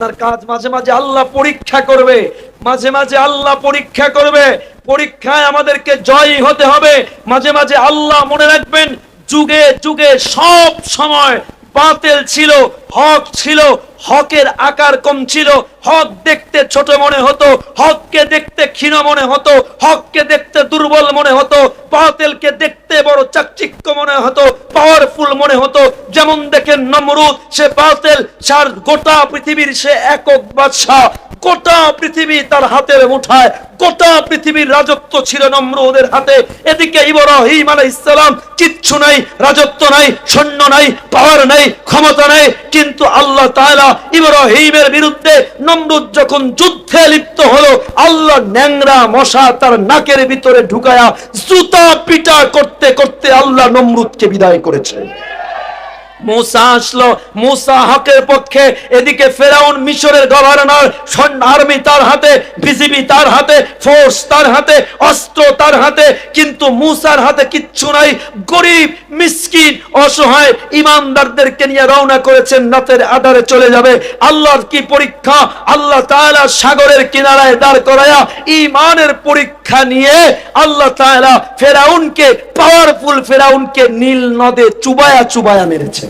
তার কাজ মাঝে মাঝে আল্লাহ পরীক্ষা করবে, মাঝে মাঝে আল্লাহ পরীক্ষা করবে। পরীক্ষায় আমাদেরকে জয়ী হতে হবে। মাঝে মাঝে আল্লাহ, মনে রাখবেন, যুগে যুগে সব সময় বাতিল ছিল, হক ছিল। হকের আকার কম ছিল, হক দেখতে ছোট মনে হতো, হককে দেখতে ক্ষীণ মনে হতো, হককে দেখতে দুর্বল মনে হতো, বাতিলকে দেখতে বড় চাকচিক্য মনে হতো, পাওয়ারফুল মনে হতো। যেমন দেখেন নমরুদ, সে বাতিল, সার গোটা পৃথিবীর সে একক বাদশা, গোটা পৃথিবী তার হাতের মুঠায়, গোটা পৃথিবীর রাজত্ব ছিল নমরুদের হাতে। এদিকে ইব্রাহিম আলাইহিস সালাম, কিচ্ছু নাই, রাজত্ব নাই, সৈন্য নাই, পাওয়ার নাই, ক্ষমতা নাই, কিন্তু আল্লাহ তাআলা ইব্রাহিমের বিরুদ্ধে নমরুদ যখন যুদ্ধে লিপ্ত হলো, আল্লাহ ন্যাংরা মশা তার নাকের ভিতরে ঢুকায়া জুতা পিটা করতে করতে আল্লাহ নমরুদকে বিদায় করেছে। মুসা আসলো, মুসা হকের পক্ষে। এদিকে ফেরাউন, মিশরের গভর্নর, আর্মি তার হাতে, বিজিবি তার হাতে, ফোর্স তার হাতে, অস্ত্র তার হাতে, কিন্তু মুসার হাতে কিচ্ছু নাই। গরিব, মিসকিন, অসহায় ইমানদারদেরকে নিয়ে রওনা করেছেন, রাতের আধারে চলে যাবে। আল্লাহর কি পরীক্ষা! আল্লাহ তাআলা সাগরের কিনারায় দাঁড় করায়া ঈমানের পরীক্ষা নিয়ে আল্লাহ তাআলা ফেরাউনকে, পাওয়ারফুল ফেরাউনকে নীল নদে চুবায়া চুবায়া মেরেছে।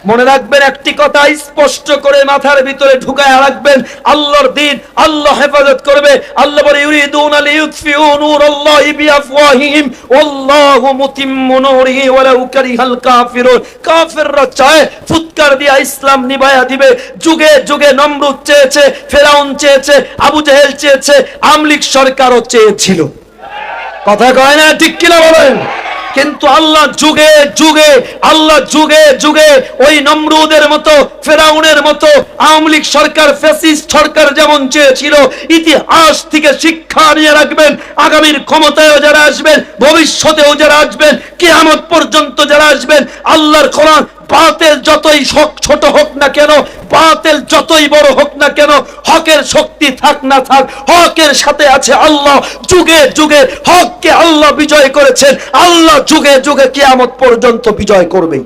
মনে রাখবেন, একটি কথা স্পষ্ট করে মাথার ভিতরে ঢুকায় রাখবেন, আল্লাহর দ্বীন আল্লাহ হেফাজত করবে। আল্লাহ বলে, ইউরিদুনা লিইউতফিউ নূরাল্লাহি বিআফওয়াহিহিম ওয়াল্লাহু মুতিম্মু নূরিহি ওয়ালাউ কারিহাল কাফিরুন। কাফিররা চায় ফুৎকার দিয়া ইসলাম নিভায়া দিবে। যুগে যুগে নমরুদ চেয়েছে, ফেরাউন চেয়েছে, আবু জেহেল চেয়েছে, আমলিক সরকারও চেয়েছিল। কথা কয় না, ঠিক কিনা বলেন? কিন্তু আল্লাহ যুগে যুগে, আল্লাহ যুগে যুগে ওই নমরুদের মতো, ফেরাউনের মতো আওয়ামী লীগ সরকার, ফ্যাসিস্ট সরকার যেমন চেয়েছিল, ইতিহাস থেকে শিক্ষা নিয়ে রাখবেন। আগামীর ক্ষমতায়ও যারা আসবেন, ভবিষ্যতেও যারা আসবেন, কিয়ামত পর্যন্ত যারা আসবেন, আল্লাহর কোরআন, বাতিল যতই ছোট হোক না কেন, বাতিল যতই বড় হোক না কেন, হকের শক্তি থাক না থাক, হকের সাথে আছে আল্লাহ। যুগে যুগে হককে আল্লাহ বিজয় করেছেন, আল্লাহ যুগে যুগে কিয়ামত পর্যন্ত বিজয় করবেই।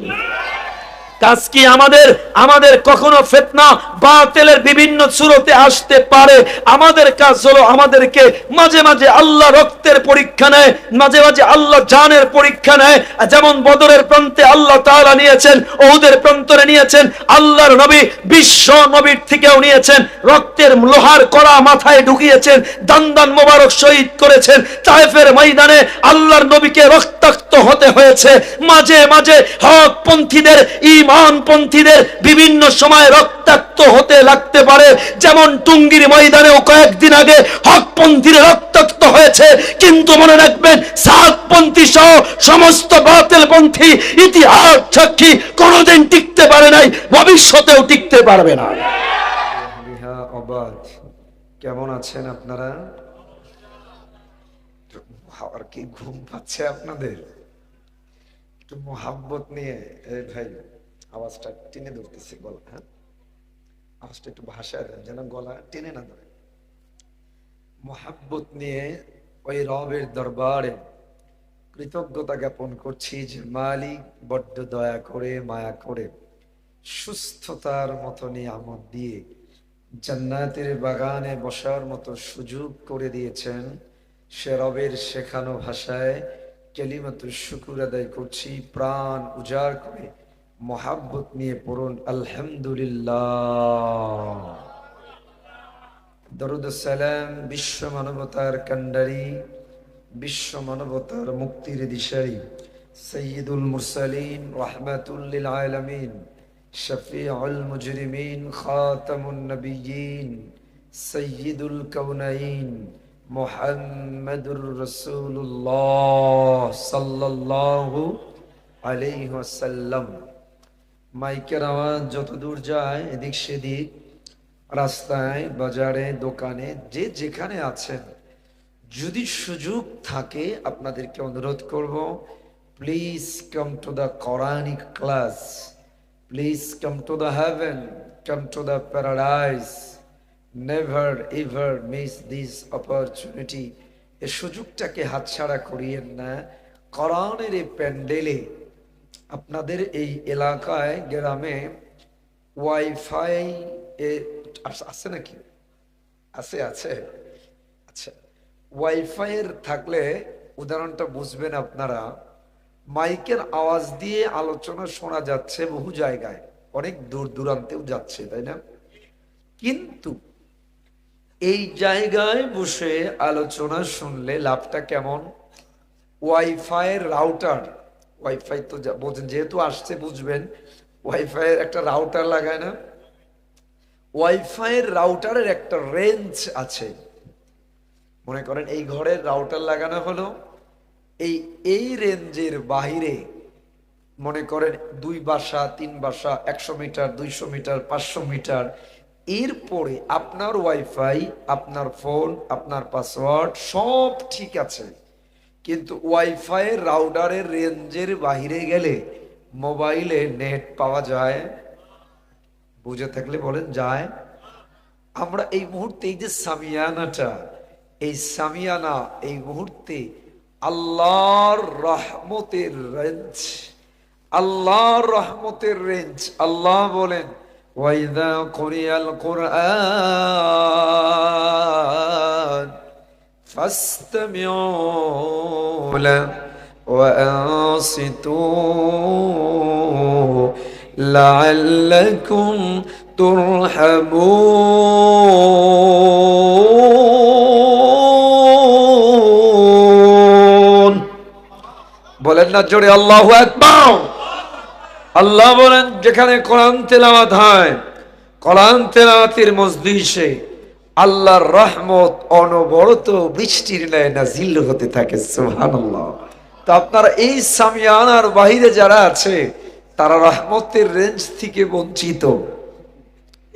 কাজ কি আমাদের? আমাদের কখনো ফিতনা বাতিলের বিভিন্ন সুরতে আসতে পারে। আমাদের কাজ হলো আমাদেরকে মাঝে মাঝে আল্লাহ রক্তের পরীক্ষা নেয়, মাঝে মাঝে আল্লাহ জানের পরীক্ষা নেয়। যেমন বদরের প্রান্তে আল্লাহ তাআলা নিয়েছেন, উহুদের প্রান্তরে নিয়েছেন, আল্লাহর নবী বিশ্ব নবীর থেকেও নিয়েছেন, রক্তের লোহার কড়া মাথায় ঢুকিয়েছেন, দান মোবারক শহীদ করেছেন। তায়েফের ময়দানে আল্লাহর নবীকে রক্তাক্ত হতে হয়েছে। মাঝে মাঝে হক পন্থীদের, ঈমানপন্থীদের বিভিন্ন সময় রক্তাক্ত হতে লাগতে পারে। যেমন টুঙ্গির ময়দানেও কয়েকদিন আগে হকপন্থীরা রক্তাক্ত হয়েছে। কিন্তু মনে রাখবেন, সাতপন্থী সহ সমস্ত বাতিলপন্থী ইতিহাস সাক্ষী কোনোদিন টিকতে পারে নাই, ভবিষ্যতেও টিকতে পারবে না। কেমন আছেন আপনারা? আর কি ঘুম পাচ্ছে আপনাদের? একটু মোহাব্বত নিয়ে, এই ভাই আওয়াজটা টেনে ধরতেছে গলা, হ্যাঁ আওয়াজটা একটু ভাষায় দেন যেন গলা টেনে না ধরে। মোহাব্বত নিয়ে ওই রবের দরবারে কৃতজ্ঞতা জ্ঞাপন করছি যে মালিক বড্ড দয়া করে, মায়া করে, সুস্থতার মতো নিয়ামত দিয়ে জান্নাতের বাগানে বসার মতো সুযোগ করে দিয়েছেন। সে রবের শেখানো ভাষায় কালিমাতুশ শুকর আদায় করছি, প্রাণ উজাড় করে মোহাব্বত নিয়ে পড়ুন আলহামদুলিল্লাহ। দরুদ সালাম বিশ্ব মানবতার কান্ডারি, বিশ্ব মানবতার মুক্তির দিশারি, সৈয়দুল মুরসালিন, রাহমাতুল লিল আলামিন, শফিউল মুজরিমিন, খাতামুন নবিয়্যিন, সৈয়দুল কাউনাইন, মুহাম্মাদুর রাসূলুল্লাহ সাল্লাল্লাহু আলাইহি ওয়াসাল্লাম। মাইকের আওয়াজ যত দূর যায়, এদিক সেদিক, রাস্তায়, বাজারে, দোকানে, যে যেখানে আছেন, যদি সুযোগ থাকে আপনাদেরকে অনুরোধ করব, please come to the Quranic class, please come to the heaven, come to the paradise, never ever miss this opportunity. এই সুযোগটাকে হাতছাড়া করিয়েন না। কোরআনের এই প্যান্ডেলে, আপনাদের এই এলাকায়, গ্রামে ওয়াইফাই আছে নাকি? আছে আছে। আচ্ছা, ওয়াইফাই এর থাকলে উদাহরণটা বুঝবেন আপনারা। মাইকের আওয়াজ দিয়ে আলোচনা শোনা যাচ্ছে বহু জায়গায়, অনেক দূর দূরান্তেও যাচ্ছে, তাই না? কিন্তু এই জায়গায় বসে আলোচনা শুনলে লাভটা কেমন? ওয়াইফাই রাউটার, ওয়াইফাই তো বোঝেন, যেহেতু আসছে বুঝবেন, ওয়াইফাই এর একটা রাউটার লাগায় না? ওয়াইফাই এর রাউটারের একটা রেঞ্জ আছে। মনে করেন এই ঘরের রাউটার লাগানো হলো, এই রেঞ্জের বাহিরে মনে করেন 2 বাসা 3 বাসা, 100 মিটার, 200 মিটার, 500 মিটার, এরপরে আপনার ওয়াইফাই, আপনার ফোন, আপনার পাসওয়ার্ড সব ঠিক আছে, কিন্তু ওয়াইফাই রাউটারের রেঞ্জের বাহিরে গেলে মোবাইলে নেট পাওয়া যায়? বুঝে থাকলে বলেন যায়? আমরা এই মুহূর্তে এই যে সামিয়ানাটা, এই সামিয়ানা এই মুহূর্তে আল্লাহর রহমতের রেঞ্জ, আল্লাহর রহমতের রেঞ্জ। আল্লাহ বলেন ওয়াইদা কুরিয়াল কুরআন ফাসতামিউ লাহু ওয়া আনসিতু লাআল্লাকুম তুরহামুন। বলেন না জোরে আল্লাহু আকবার। আল্লাহ বলেন যেখানে কোরআন তেলাওয়াত হয়, কোরআন তেলাওয়াতের মজলিসে আল্লাহর রহমত অনবরত বৃষ্টির ন্যায় নাজিল হতে থাকে। সুবহানাল্লাহ। তো আপনারা এই সামিয়ানার বাহিরে যারা আছে তারা রহমতের রেঞ্জ থেকে বঞ্চিত।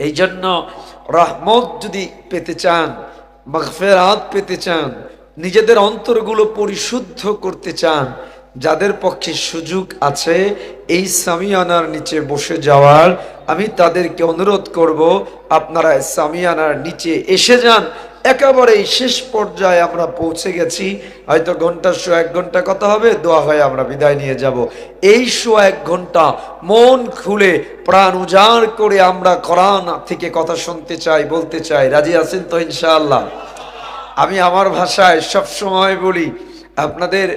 এই জন্য রহমত যদি পেতে চান, মাগফিরাত পেতে চান, নিজেদের অন্তরগুলো পরিশুদ্ধ করতে চান, যাদের পক্ষে সুযোগ আছে এই সামিয়ানার নিচে বসে যাওয়ার, আমি তাদেরকে অনুরোধ করব আপনারা সামিয়ানার নিচে এসে যান। একেবারে শেষ পর্যায়ে আমরা পৌঁছে গেছি, হয়তো ঘন্টা 1 ঘন্টা কথা হবে, দোয়া হয়ে আমরা বিদায় নিয়ে যাব। এই 1 ঘন্টা মন খুলে প্রাণ উজাড় করে আমরা কোরআন থেকে কথা শুনতে চাই, বলতে চাই। রাজি আছেন তো ইনশাআল্লাহ? আমি আমার ভাষায় সব সময় বলি, আপনাদের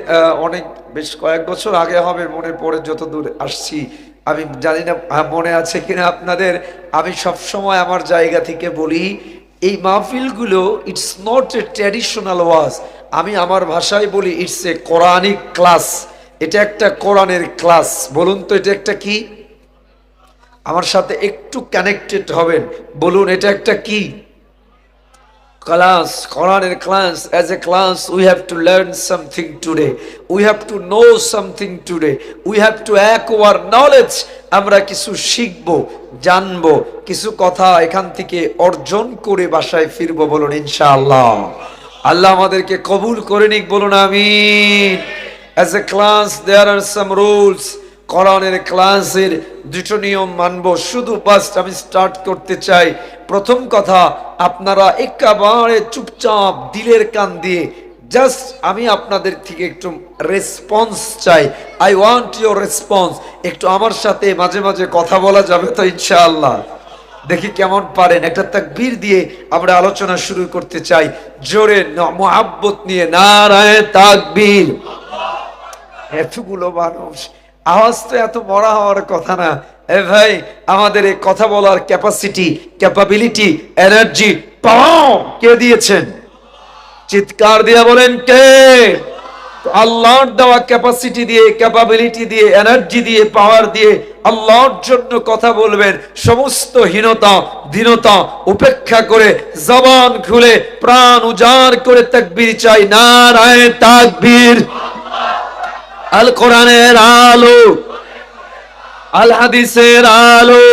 অনেক বেশ কয়েক বছর আগে হবে মনে পড়ে, যতদূর আসছি আমি জানি না মনে আছে কিনা আপনাদের। আমি সব সময় আমার জায়গা থেকে বলি, এই মাহফিলগুলো ইটস নট এ ট্র্যাডিশনাল ওয়াজ। আমি আমার ভাষায় বলি ইটস এ কোরআনিক ক্লাস। এটা একটা কোরআনের ক্লাস। বলুন তো এটা একটা কি? আমার সাথে একটু কানেক্টেড হবেন, বলুন এটা একটা কি? Class, Quran class. As a class, we have to learn something today. We have to know something today. We have to acquire knowledge. আমরা কিছু শিখবো, জানবো, কিছু কথা এখান থেকে অর্জন করে বাসায় ফিরবো। বলুন ইনশাআল্লাহ। আল্লাহ আমাদেরকে কবুল করে নিক, বলুন আমিন। As a class, there are some rules. কোরআনের ক্লাসের 2টো নিয়ম মানবো। শুধু ফার্স্ট আমি স্টার্ট করতে চাই। প্রথম কথা, আপনারা একেবারে চুপচাপ দিলের কান দিয়ে জাস্ট আমি আপনাদের থেকে একটু রেসপন্স চাই। I want your response. একটু আমার সাথে মাঝে মাঝে কথা বলা যাবে তো ইনশাআল্লাহ? দেখি কেমন পারেন। একটা তাকবীর দিয়ে আমরা আলোচনা শুরু করতে চাই, জোরে মুহাব্বত নিয়ে। নারায়ে তাকবীর। এতগুলো মানুষ, আওয়াজ তো এত বড় হওয়ার কথা না। এ ভাই, আমাদের এই কথা বলার ক্যাপাসিটি, ক্যাপাবিলিটি, এনার্জি, পাওয়ার কে দিয়েছেন? চিৎকার দিয়ে বলেন কে? আল্লাহর দেওয়া ক্যাপাসিটি দিয়ে, ক্যাপাবিলিটি দিয়ে, এনার্জি দিয়ে, পাওয়ার দিয়ে আল্লাহর জন্য কথা বলবেন। সমস্ত হীনতা, দীনতা উপেক্ষা করে জবান খুলে প্রাণ উজাড় করে তাকবীর চাই। নারায়ে তাকবীর। আল কোরআনের আলো, আল হাদিসের আলো।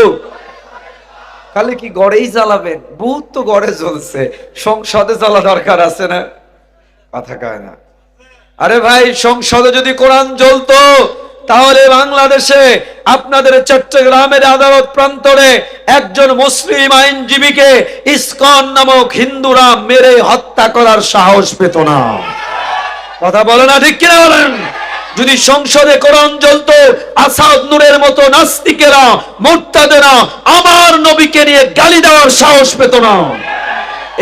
খালি কি গড়েই জ্বালাবেন? বহুত তো গড়ে জ্বলছে, সংসদে জ্বালা দরকার আছে না? কথা কয় না। আরে ভাই, সংসদে যদি কোরআন জ্বলতো তাহলে বাংলাদেশে আপনাদের চট্টগ্রামের আদালত প্রান্তরে একজন মুসলিম আইনজীবীকে ইসকন নামক হিন্দুরা মেরে হত্যা করার সাহস পেত না। কথা বলে না, ঠিক কিনা বলেন? যদি সংসদে কোরআন জ্বলতো, আসাদ নূরের মতো নাস্তিকেরা, মুরতাদেরা আমার নবীকে নিয়ে গালি দেওয়ার সাহস পেত না।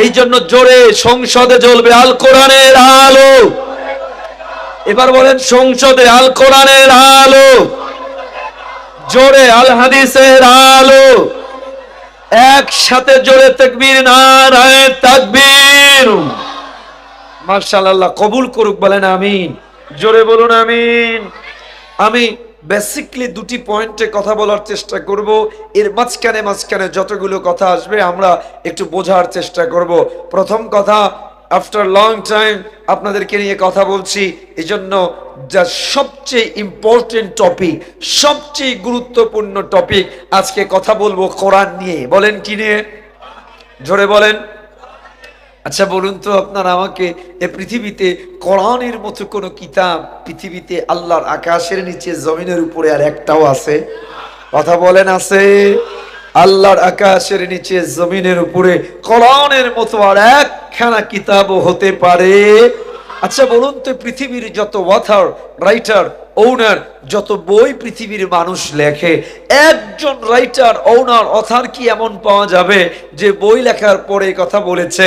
এই জন্য জোরে সংসদে জ্বলবে আল কোরআনের আলো। এবার বলেন সংসদে আল কোরআনের আলো, জোরে আল হাদিসের আলো। একসাথে জোরে তাকবীর, নারায়ে তাকবীর। মাশাআল্লাহ, কবুল করুক, বলেন আমিন। জোরে বলুন আমিন। আমি বেসিকলি দুটি পয়েন্টে কথা বলার চেষ্টা করব, এর মাঝখানে যতগুলো কথা আসবে আমরা একটু বোঝার চেষ্টা করব। প্রথম কথা, আফটার লং টাইম আপনাদেরকে নিয়ে কথা বলছি, এজন্য যা সবচেয়ে ইম্পর্টেন্ট টপিক, সবচেয়ে গুরুত্বপূর্ণ টপিক, আজকে কথা বলবো কোরআন নিয়ে। বলেন কি নিয়ে? জোরে বলেন। আচ্ছা বলুন তো আপনারা আমাকে, এ পৃথিবীতে কোরআনের মতো কোনো কিতাব পৃথিবীতে আল্লাহর আকাশের নিচে জমিনের উপরে আর একটাও আছে? কথা বলেন, আছে? আল্লাহর আকাশের নিচে জমিনের উপরে কোরআনের মতো আর একখানা কিতাবও হতে পারে? আচ্ছা বলুন তো, পৃথিবীর যত অথর, রাইটার, ওনার, যত বই পৃথিবীর মানুষ লেখে, একজন রাইটার, ওনার, অথর কি এমন পাওয়া যাবে যে বই লেখার পরে কথা বলেছে,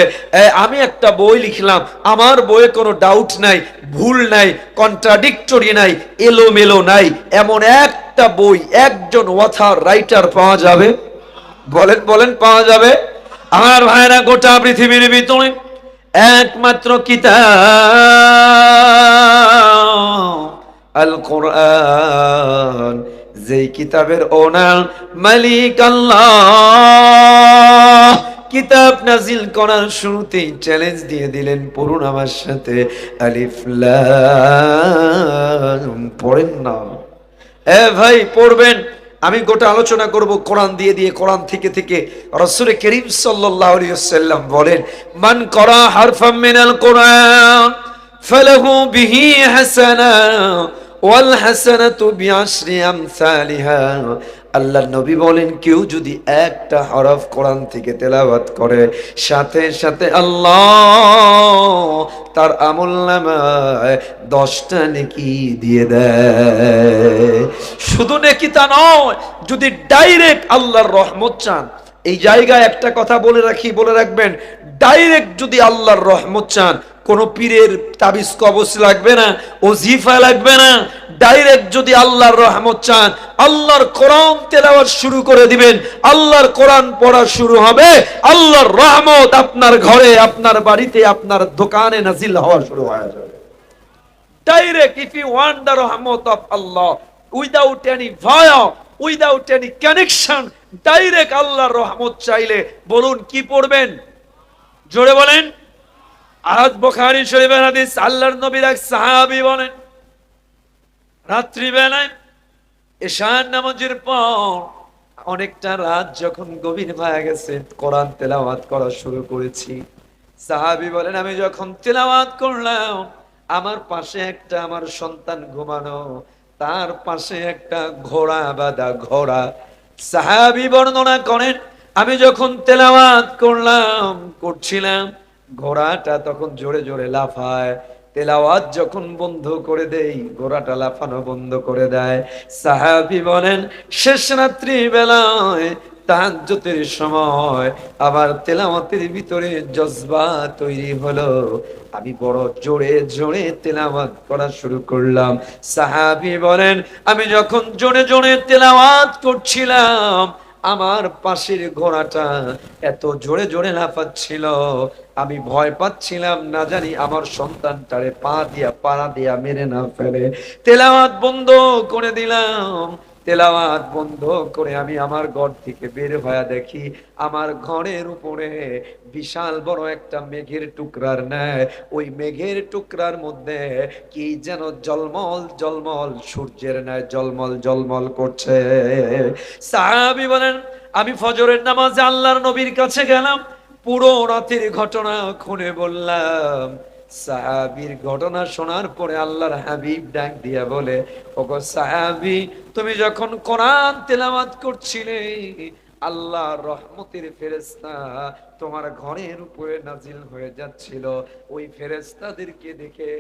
আমি একটা বই লিখলাম, আমার বইয়ে কোনো ডাউট নাই, ভুল নাই, কন্ট্রাডিক্টরি নাই, এলোমেলো নাই, এমন একটা বই, একজন অথর, রাইটার পাওয়া যাবে? বলেন বলেন, পাওয়া যাবে? আমার ভাইরা, গোটা পৃথিবীর ভিতরে একমাত্র কিতাব আল কোরআন, যেই কিতাবের ওনার মালিক আল্লাহ। কিতাব নাজিল করার শুরুতেই চ্যালেঞ্জ দিয়ে দিলেন, পড়ুন আমার সাথে আলিফ লাম। পড়েন না ভাই, পড়বেন। আমি গোটা আলোচনা করব কোরআন দিয়ে কোরআন থেকে। রাসূল করিম সাল্লাল্লাহু আলাইহি ওয়াসাল্লাম বলেন, মান করা হারফাম মিনাল কোরআন ফালাহু বিহি হাসানা ওয়াল হাসানাতু বিআশরি আমসালিহা। আল্লাহর নবী বলেন, কেউ যদি একটা হরফ কোরআন থেকে তেলাওয়াত করে, সাথে সাথে আল্লাহ তার আমলনামায় 10টা নেকি দিয়ে দেয়। শুধু নেকি তা নয়, যদি ডাইরেক্ট আল্লাহর রহমত চান, এই জায়গায় একটা কথা বলে রাখবেন, ডাইরেক্ট যদি আল্লাহর রহমত চান, কোন পীরের তাবিজ কবজ লাগবে না, ওজিফা লাগবে না। ডাইরেক্ট যদি আল্লাহর রহমত চান, আল্লাহর কোরআন তেলাওয়াত শুরু করে দিবেন, আল্লাহর কোরআন পড়া শুরু হবে, আল্লাহর রহমত আপনার ঘরে, আপনার বাড়িতে, আপনার দোকানে নাজিল হওয়া শুরু হয়ে যাবে। Direct, if you want the রহমত of Allah without any via, without any connection, direct আল্লাহর রহমত চাইলে বলুন কি পড়বেন? জোরে বলেন। আজ বুখারী শরীফের হাদিস, আল্লাহর নবীর এক সাহাবী বলেন, রাত্রি বেলায় এশার নামাজের পর অনেকটা রাত যখন গভীর হয়ে গেছে, কোরআন তেলাওয়াত করা শুরু করেছি। সাহাবী বলেন, আমি যখন তেলাওয়াত করলাম, আমার পাশে একটা আমার সন্তান ঘুমানো, তার পাশে একটা ঘোড়া বাঁধা ঘোড়া। সাহাবী বর্ণনা করেন, আমি যখন তেলাওয়াত করছিলাম, ঘোড়াটা তখন জোরে জোরে লাফায়। তেলাওয়াত যখন বন্ধ করে দেই, ঘোড়াটা লাফানো বন্ধ করে দেয়। সাহাবী বলেন, শেষ রাত্রি বেলায় তাহাজ্জুদের সময় আবার তেলাওয়াতের ভিতরে জজবা তৈরি হলো, আমি বড় জোরে জোরে তেলাওয়াত করা শুরু করলাম। সাহাবী বলেন, আমি যখন জোরে জোরে তেলাওয়াত করছিলাম, আমার পাশের ঘোড়াটা এত জোরে জোরে লাফাচ্ছিল, আমি ভয় পাচ্ছিলাম না জানি আমার সন্তানটারে পাড়া দিয়া মেরে না ফেলে। তেলাওয়াত বন্ধ করে দিলাম। তেলাওয়াত বন্ধ করে আমি আমার ঘর থেকে বের হয়ে দেখি, আমার ঘরের উপরে বিশাল বড় একটা মেঘের টুকরার ন্যায়, ওই মেঘের টুকরার মধ্যে কি যেন জলমল জলমল সূর্যের ন্যায় জলমল জলমল করছে। সাহাবী বলেন, আমি ফজরের নামাজে আল্লাহর নবীর কাছে গেলাম, পুরো রাতের ঘটনা খুলে বললাম। সাহাবীর ঘটনা শোনার পরে আল্লাহর হাবিব ডাক দিয়া বলে, ওগো সাহাবী, তুমি যখন কোরআন তেলাওয়াত করছিলে, আল্লাহর রহমতের ফেরেশতা তোমার ঘরের উপরে নাজিল হয়ে যাচ্ছিল, ওই ফেরেশতাদেরকে দেখে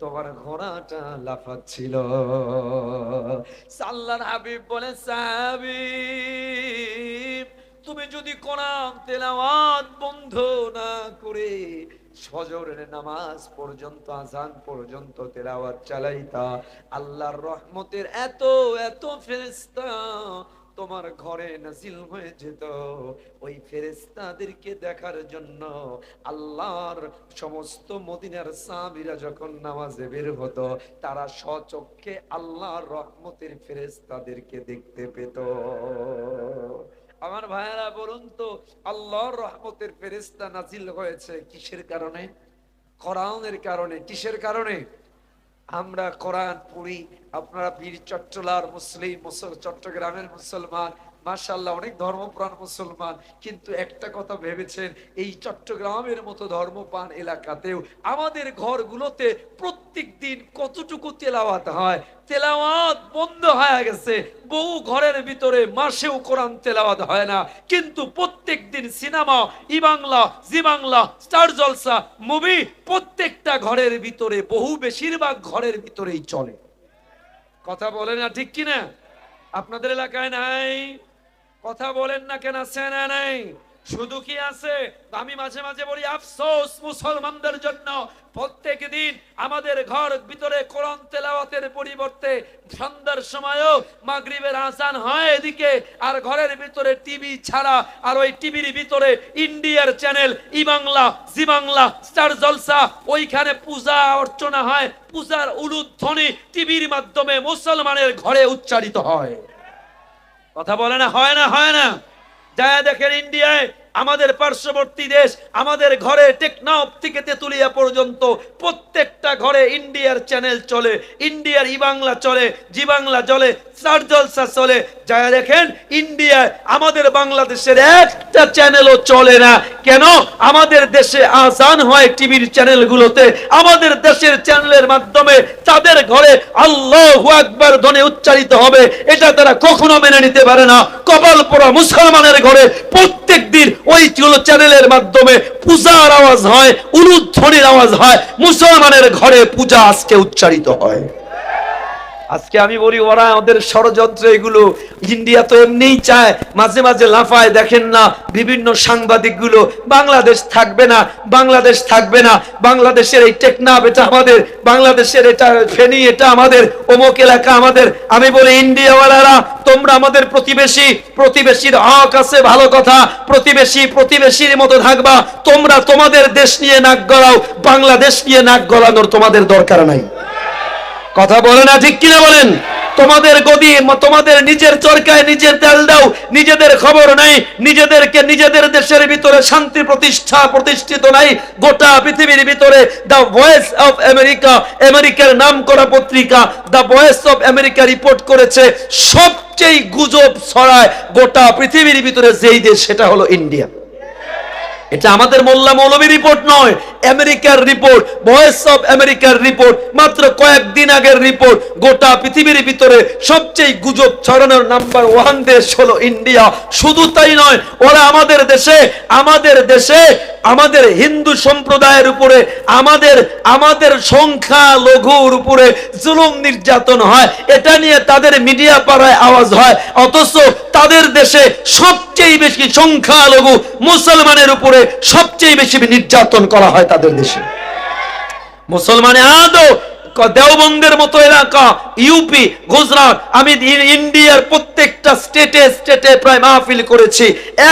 তোমার ঘোড়াটা লাফাচ্ছিল। আল্লাহর হাবিব বলে, সাহাবী, তুমি যদি কোরআন তেলাওয়াত বন্ধ না করে ফজরের নামাজ পর্যন্ত, আযান পর্যন্ত তেলাওয়াত চালাইতা, আল্লাহর রহমতের এত এত ফেরেশতা তোমার ঘরে নাজিল হয়ে যেত। ওই ফেরেশতাদেরকে দেখার জন্য আল্লাহর সমস্ত মদিনার সাহাবীরা যখন নামাজে বের হতো, তারা স্বচক্ষে আল্লাহর রহমতের ফেরেশতাদেরকে দেখতে পেত। আমার ভাইয়েরা বলুন তো, আল্লাহর রহমতের ফেরেশতা নাজিল হয়েছে কিসের কারণে? কোরআনের কারণে। কিসের কারণে? আমরা কোরআন পড়ি, আপনারা বীর চট্টলার মুসলিম, চট্টগ্রামের মুসলমান, মাশাআল্লাহ অনেক ধর্মপ্রাণ মুসলমান, কিন্তু একটা কথা ভেবেছেন, এই চট্টগ্রামের মতো ধর্মপ্রাণ এলাকাতেও আমাদের ঘরগুলোতে প্রত্যেক দিন কতটুকু তেলাওয়াত হয়? তেলাওয়াত বন্ধ হয়ে গেছে। বহু ঘরের ভিতরে মাসেও কোরআন তেলাওয়াত হয় না, কিন্তু প্রত্যেক দিন সিনেমা, ই বাংলা, জি বাংলা, স্টার জলসা, মুভি প্রত্যেকটা ঘরের ভিতরে, বহু বেশিরভাগ ঘরের ভিতরেই চলে। কথা বলেন না ঠিক কিনা? আপনাদের এলাকায় নাই? কথা বলেন না কেন? আছে না নাই? শুধু কি আছে? আমি মাঝে মাঝে বলি, আফসোস মুসলমানদের জন্য, প্রত্যেক দিন আমাদের ঘর ভিতরে কোরআন তেলাওয়াতের পরিবর্তে সন্ধ্যার সময়ও মাগরিবের আজান হয় এদিকে, আর ঘরের ভিতরে টিভি ছাড়া, আর ওই টিভির ভিতরে ইন্ডিয়ার চ্যানেল, ই বাংলা, জি বাংলা, স্টার জলসা, ওইখানে পূজা অর্চনা হয়, পূজার উলুধ্বনি টিভির মাধ্যমে মুসলমানের ঘরে উচ্চারিত হয়। কথা বলে না? হয় না? হয় না? যায় দেখেন ইন্ডিয়ায়, আমাদের পার্শ্ববর্তী দেশ, আমাদের ঘরে টেকনাফ থেকে তেতুলিয়া পর্যন্ত প্রত্যেকটা ঘরে ইন্ডিয়ার চ্যানেল চলে, ইন্ডিয়ার ই বাংলা চলে, জি বাংলা চলে, স্টার জলসা চলে। যায় দেখেন ইন্ডিয়ায় আমাদের বাংলাদেশের একটা চ্যানেলও চলে না। কেন? আমাদের দেশে আজান হয় টিভির চ্যানেলগুলোতে, আমাদের দেশের চ্যানেলের মাধ্যমে তাদের ঘরে আল্লাহু আকবার ধ্বনি উচ্চারিত হবে, এটা তারা কখনো মেনে নিতে পারে না। কপাল পোড়া মুসলমানের ঘরে প্রত্যেক দিন ওই চ্যানেলের মাধ্যমে পূজার আওয়াজ হয়, উলুধ্বনির আওয়াজ হয়, মুসলমানের ঘরে পূজা আজকে উচ্চারিত হয়। আজকে আমি বলি, ওরা ওদের ষড়যন্ত্র এগুলো। ইন্ডিয়া তো এমনিই চায়, মাঝে মাঝে লাফায়, দেখেন না বিভিন্ন সাংবাদিক গুলো, বাংলাদেশ থাকবে না, বাংলাদেশ থাকবে না, বাংলাদেশের এই টেকনাফ এটা আমাদের, বাংলাদেশের এটা ফেনী এটা আমাদের, অমুক এলাকা আমাদের। আমি বলি, ইন্ডিয়াওয়ালারা, তোমরা আমাদের প্রতিবেশী, প্রতিবেশীর হক আছে, ভালো কথা, প্রতিবেশী প্রতিবেশীর মতো থাকবা, তোমরা তোমাদের দেশ নিয়ে নাক গলাও, বাংলাদেশ নিয়ে নাক গলানোর তোমাদের দরকার নাই। কথা বলে না ঠিক কিনা বলেন? তোমাদের গদি, তোমাদের নিজের চরকায় নিজের তেল দাও, নিজেদের খবর নাই, নিজেদেরকে নিজেদের দেশের ভিতরে শান্তি প্রতিষ্ঠিত নাই। গোটা পৃথিবীর ভিতরে দ্য ভয়েস অফ আমেরিকা, আমেরিকার নাম করা পত্রিকা the voice of America report করেছে, সবচেয়ে গুজব ছড়ায় গোটা পৃথিবীর ভিতরে যেই দেশ, সেটা হলো ইন্ডিয়া। এটা আমাদের মোল্লা মৌলবী রিপোর্ট নয়, আমেরিকার রিপোর্ট, ভয়েস অফ আমেরিকার রিপোর্ট, মাত্র কয়েকদিন আগের রিপোর্ট। গোটা পৃথিবীর ভিতরে সবচেয়ে গুজব ছড়ানোর নাম্বার 1 দেশ হলো ইন্ডিয়া। শুধু তাই নয়, ওরা আমাদের দেশে আমাদের হিন্দু সম্প্রদায়ের উপরে, আমাদের সংখ্যালঘুর উপরে জুলুম নির্যাতন হয়, এটা নিয়ে তাদের মিডিয়া পাড়ায় আওয়াজ হয়। অথচ তাদের দেশে সবচেয়ে বেশি সংখ্যালঘু মুসলমানের উপরে সবচেয়ে বেশি নির্যাতন করা হয় তাদের দেশে। মুসলমানে আদৌ দেওবন্দের মতো এলাকা, ইউপি, গুজরাট, আমি ইন্ডিয়ার প্রত্যেকটা স্টেটে প্রায় মাহফিল করেছি।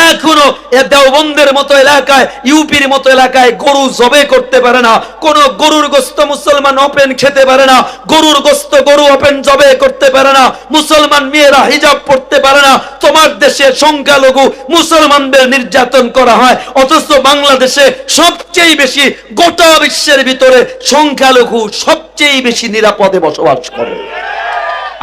এখনো দেওবন্দের মতো এলাকায়, ইউপির মতো এলাকায় গরু জবে করতে পারে না, কোন গরুর গোস্ত মুসলমান ওপেন খেতে পারে না, গরুর গোস্ত গরু ওপেন জবে করতে পারে না, মুসলমান মেয়েরা হিজাব পড়তে পারে না। তোমার দেশে সংখ্যালঘু মুসলমানদের নির্যাতন করা হয়, অথচ বাংলাদেশে সবচেয়ে বেশি, গোটা বিশ্বের ভিতরে সংখ্যালঘু সবচেয়ে বেশি নিরাপদে বসবাস করে।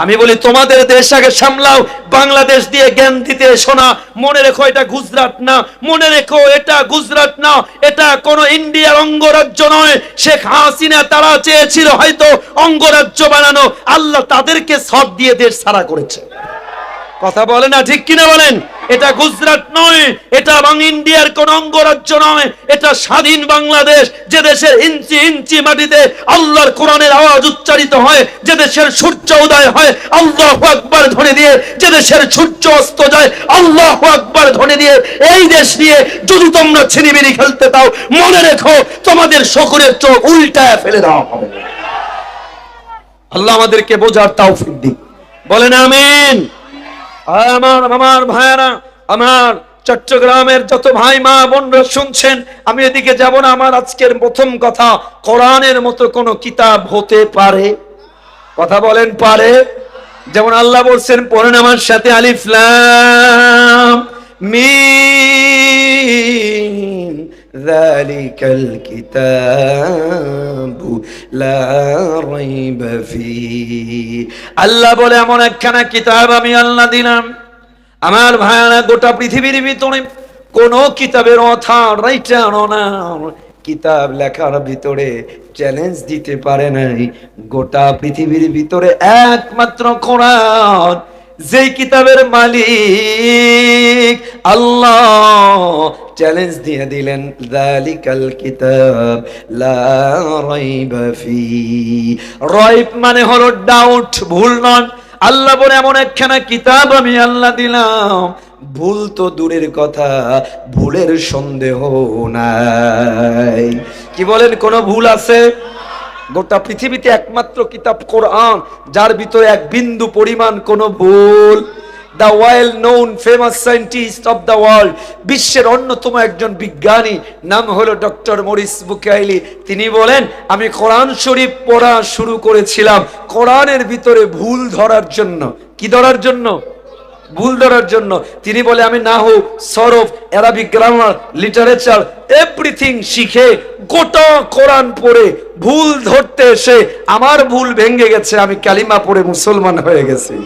আমি বলি, তোমাদের দেশ আগে সামলাও, বাংলাদেশ দিয়ে জ্ঞান দিতে শোনা। মনে রেখো, এটা গুজরাট না, মনে রেখো এটা গুজরাট না, এটা কোন ইন্ডিয়ার অঙ্গরাজ্য নয়। শেখ হাসিনা তারা চেয়েছিল হয়তো অঙ্গরাজ্য বানানো, আল্লাহ তাদেরকে সব দিয়ে দেশ ছাড়া করেছে। কথা বলে না ঠিক কিনা বলেন? এটা গুজরাট নয়, এটা ইন্ডিয়ার কোন অঙ্গরাজ্য নয়, এটা স্বাধীন বাংলাদেশ, যে দেশের ইঞ্চি ইঞ্চি মাটিতে আল্লাহর কোরআনের আওয়াজ উচ্চারিত হয়, যে দেশের সূর্য উদয় হয় আল্লাহু আকবার ধ্বনি দিয়ে, যে দেশের সূর্য অস্ত যায় আল্লাহু আকবার ধ্বনি দিয়ে। এই দেশ নিয়ে যদি তোমরা ছিনিমিনি খেলতে দাও, মনে রেখো তোমাদের শকুরের চোখ উল্টায় ফেলে দেওয়া হবে। আল্লাহ আমাদেরকে বোঝার তৌফিক দিক, বলেন আমিন। আমার ভাইরা, আমার চট্টগ্রামের যত ভাই মা বোনরা শুনছেন, আমি এদিকে যাব না। আমার আজকের প্রথম কথা, কোরআনের মতো কোন কিতাব হতে পারে? কথা বলেন পারে? যেমন আল্লাহ বলছেন, পড়েন আমার সাথে, আলিফ লাম মিম যালিকাল কিতাবু লা রাইবা ফীহি। আল্লাহ বলে, এমন একখানা কিতাব আমি আল্লাহ দিলাম। আমার ভাইরা, গোটা পৃথিবীর ভিতরে কোন কিতাবের অথর কিতাব লেখার ভিতরে চ্যালেঞ্জ দিতে পারে নাই। গোটা পৃথিবীর ভিতরে একমাত্র কোরআন, যেই কিতাবের মালিক আল্লাহ চ্যালেঞ্জ দিয়ে দিলেন, যালিকাল কিতাব লা রাইবা ফীহি। রাইব মানে হলো ডাউট, ভুল নন। আল্লাহ বলে, এমন একখানা কিতাব আমি আল্লাহ দিলাম, ভুল তো দূরের কথা, ভুলের সন্দেহ নাই। কি বলেন, কোন ভুল আছে? গোটা পৃথিবীতে একমাত্র কিতাব কোরআন, যার ভিতরে এক বিন্দু পরিমাণ কোন ভুল। The well known famous scientist of the world, বিশ্বের অন্যতম একজন বিজ্ঞানী, নাম হলো ডক্টর মরিস বুকাইলি। তিনি বলেন, আমি কোরআন শরীফ পড়া শুরু করেছিলাম কোরআনের ভিতরে ভুল ধরার জন্য। কি ধরার জন্য? ভুল ধরার জন্য। তিনি বলে, আমি নাহু, সরফ, অ্যারাবিক গ্রামার, লিটারেচার এভরিথিং শিখে গোটা কোরআন পড়ে ভুল ধরতে এসে আমার ভুল ভেঙে গেছে, আমি কালিমা পড়ে মুসলমান হয়ে গেছি।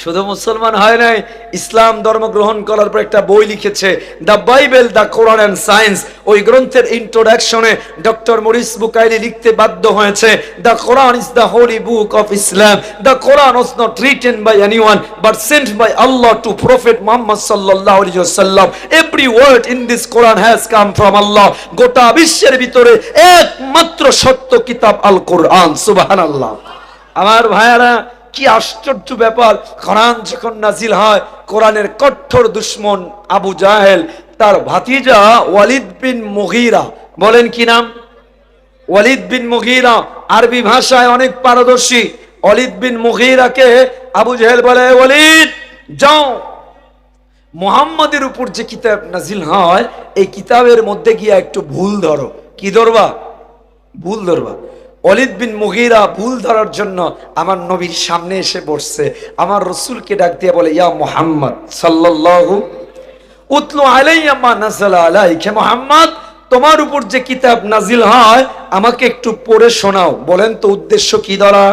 শুধু মুসলমান হয় নাই, ইসলাম ধর্ম গ্রহণ করার পর একটা বই লিখেছে, the Bible, the Quran and science. ওই গ্রন্থের ইন্ট্রোডাকশনে ডক্টর মরিস বুকাইলি লিখতে বাধ্য হয়েছে, the Quran is the holy book of Islam, the Quran was not written by anyone but sent by Allah to prophet Muhammad সাল্লাল্লাহু আলাইহি ওয়াসাল্লাম। Every word in this Quran has come from Allah. গোটা বিশ্বের ভিতরে একমাত্র সত্য কিতাব আল কোরআন। সুবহানাল্লাহ। আমার ভাইয়ারা, কি আশ্চর্য ব্যাপার! কোরআন যখন নাজিল হয়, কোরআনের কঠোর দুশমন আবু জাহেল, তার ভাতিজা ওয়ালিদ বিন মুগীরা, বলেন কি নাম? ওয়ালিদ বিন মুগীরা আরবি ভাষায় অনেক পারদর্শী। ওয়ালিদ বিন মুগীরাকে আবু জাহেল বলে, ওয়ালিদ যাও, মুহাম্মাদের উপর যে কিতাব নাজিল হয়, এই কিতাবের মধ্যে গিয়া একটু ভুল ধরো। কি ধরবা? ভুল ধরবা। ওয়ালিদ বিন মুগীরা ভুল ধরার জন্য আমার নবীর সামনে এসে বসছে। আমার রাসূলকে ডাক দিয়ে বলে, ইয়া মুহাম্মদ সাল্লাল্লাহু উতলু আলাইয়া মা নাযালা আলাইকা। মুহাম্মদ, তোমার উপর যে কিতাব নাজিল হয় আমাকে একটু পড়ে শোনাও। বলেন তো উদ্দেশ্য কি ধরা?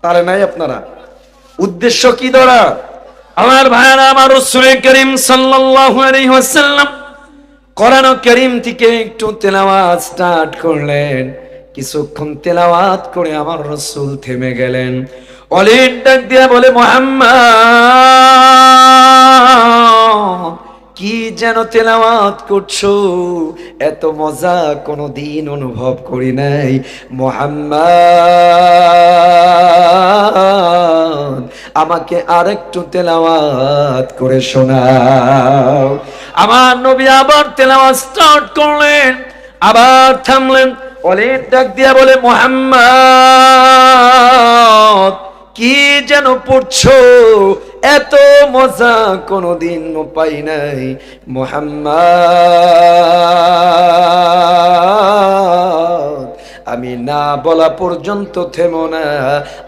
তারে নাই আপনারা? উদ্দেশ্য কি ধরা? আমার ভাইরা, আমার রাসূল করিম সাল্লাল্লাহু আলাইহি ওয়াসাল্লাম কোরআন কারীম থেকে একটু তেলাওয়াত স্টার্ট করলেন। কিছুক্ষণ তেলাওয়াত করে আমার রাসূল থেমে গেলেন। ওয়ালিদ ডাক দিয়া বলে, মুহাম্মদ, কি যেন তেলাওয়াত করছো, এত মজা কোনদিন অনুভব করি নাই। মুহাম্মদ, আমাকে আরেকটু তেলাওয়াত করে শোনাও। আমার নবী আবার তেলাওয়াত স্টার্ট করলেন, আবার থামলেন। ওয়ালিদ ডাক দিয়া বলে, মুহাম্মদ, কি যেন পড়ছো, এত মজা কোনদিন পাই নাই। মুহাম্মদ, আমি না বলা পর্যন্ত থেমো না,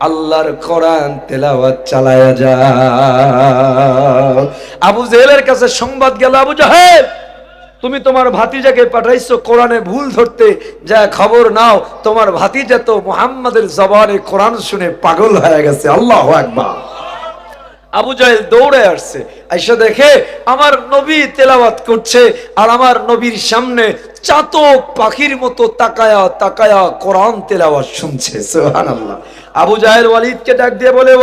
আল্লাহর কোরআন তেলাওয়াত চালায়া যাও। আবু জেহেলের কাছে সংবাদ গেল, আবু জাহেল, তুমি তোমার ভাতিজাকে পাঠাইছো কোরআনে ভুল ধরতে, যা খবর নাও, তোমার ভাতিজা তো মুহাম্মাদের জবানে কোরআন শুনে পাগল হয়ে গেছে। আল্লাহু আকবার। আবু জাহেল দৌড়ে আসছে, আইসা দেখে আমার নবী তেলাওয়াত করছে, আর আমার নবীর সামনে চাতক পাখির মতো তাকায়া তাকায়া কোরআন তেলাওয়াত শুনছে। সুবহানাল্লাহ। আবু জাহেল ওয়ালিদকে ডাক দিয়ে বলে,